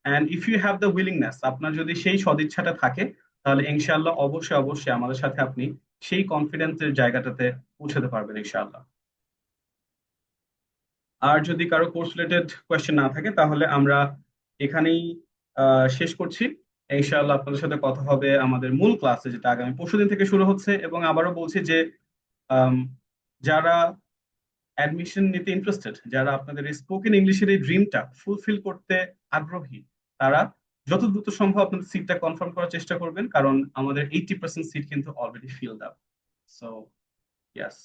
and if you have the willingness, আপনার যদি সেই সদিচ্ছাটা থাকে, তাহলে ইনশাআল্লাহ অবশ্যই অবশ্যই আমাদের সাথে আপনি সেই কনফিডেন্সের জায়গাটাতে পৌঁছাতে পারবেন ইনশাআল্লাহ। আর যদি কারো কোর্স রিলেটেড কোয়েশ্চেন না থাকে তাহলে আমরা এখানেই শেষ করছি। ইনশাআল্লাহ আপনাদের সাথে কথা হবে আমাদের মূল ক্লাসে, যেটা আগামী পরশুদিন থেকে শুরু হচ্ছে। এবং আবারও বলছি যে যারা অ্যাডমিশন নিতে ইন্টারেস্টেড, যারা আপনাদের স্পোকেন ইংলিশের এই ড্রিমটা ফুলফিল করতে আগ্রহী, তারা যত দ্রুত সম্ভব আপনাদের সিটটা কনফার্ম করার চেষ্টা করবেন, কারণ আমাদের 80% সিট কিন্তু অলরেডি ফিলড আপ। সো ইয়াস,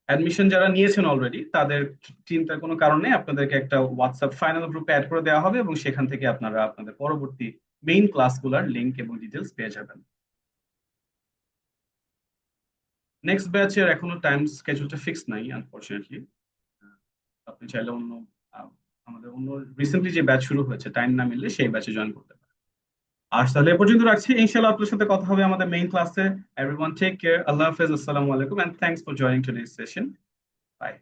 অ্যাডমিশন যারা নিয়েছেন অলরেডি তাদের চিন্তার কোনো কারণ নেই, আপনাদেরকে একটা হোয়াটসঅ্যাপ ফাইনাল গ্রুপে অ্যাড করে দেওয়া হবে এবং সেখান থেকে আপনারা আপনাদের পরবর্তী মেইন ক্লাসগুলোর লিংক এবং ডিটেলস পেয়ে যাবেন। নেক্সট ব্যাচের এখনো টাইম স্কেজুলটা ফিক্স নাই আনফরচুনেটলি। আপনি চাইলে অন্য আমাদের অন্য রিসেন্টলি যে ব্যাচ শুরু হয়েছে, টাইম না মিললে সেই ব্যাচে জয়েন করতে পারেন। আজ তাহলে এ পর্যন্ত রাখছি, ইনশাআল্লাহ আপনার সাথে কথা হবে আমাদের মেইন ক্লাসে। এভরিওয়ান টেক কেয়ার, আল্লাহ হাফেজ, আসসালামু আলাইকুম, and thanks for joining today's session. By.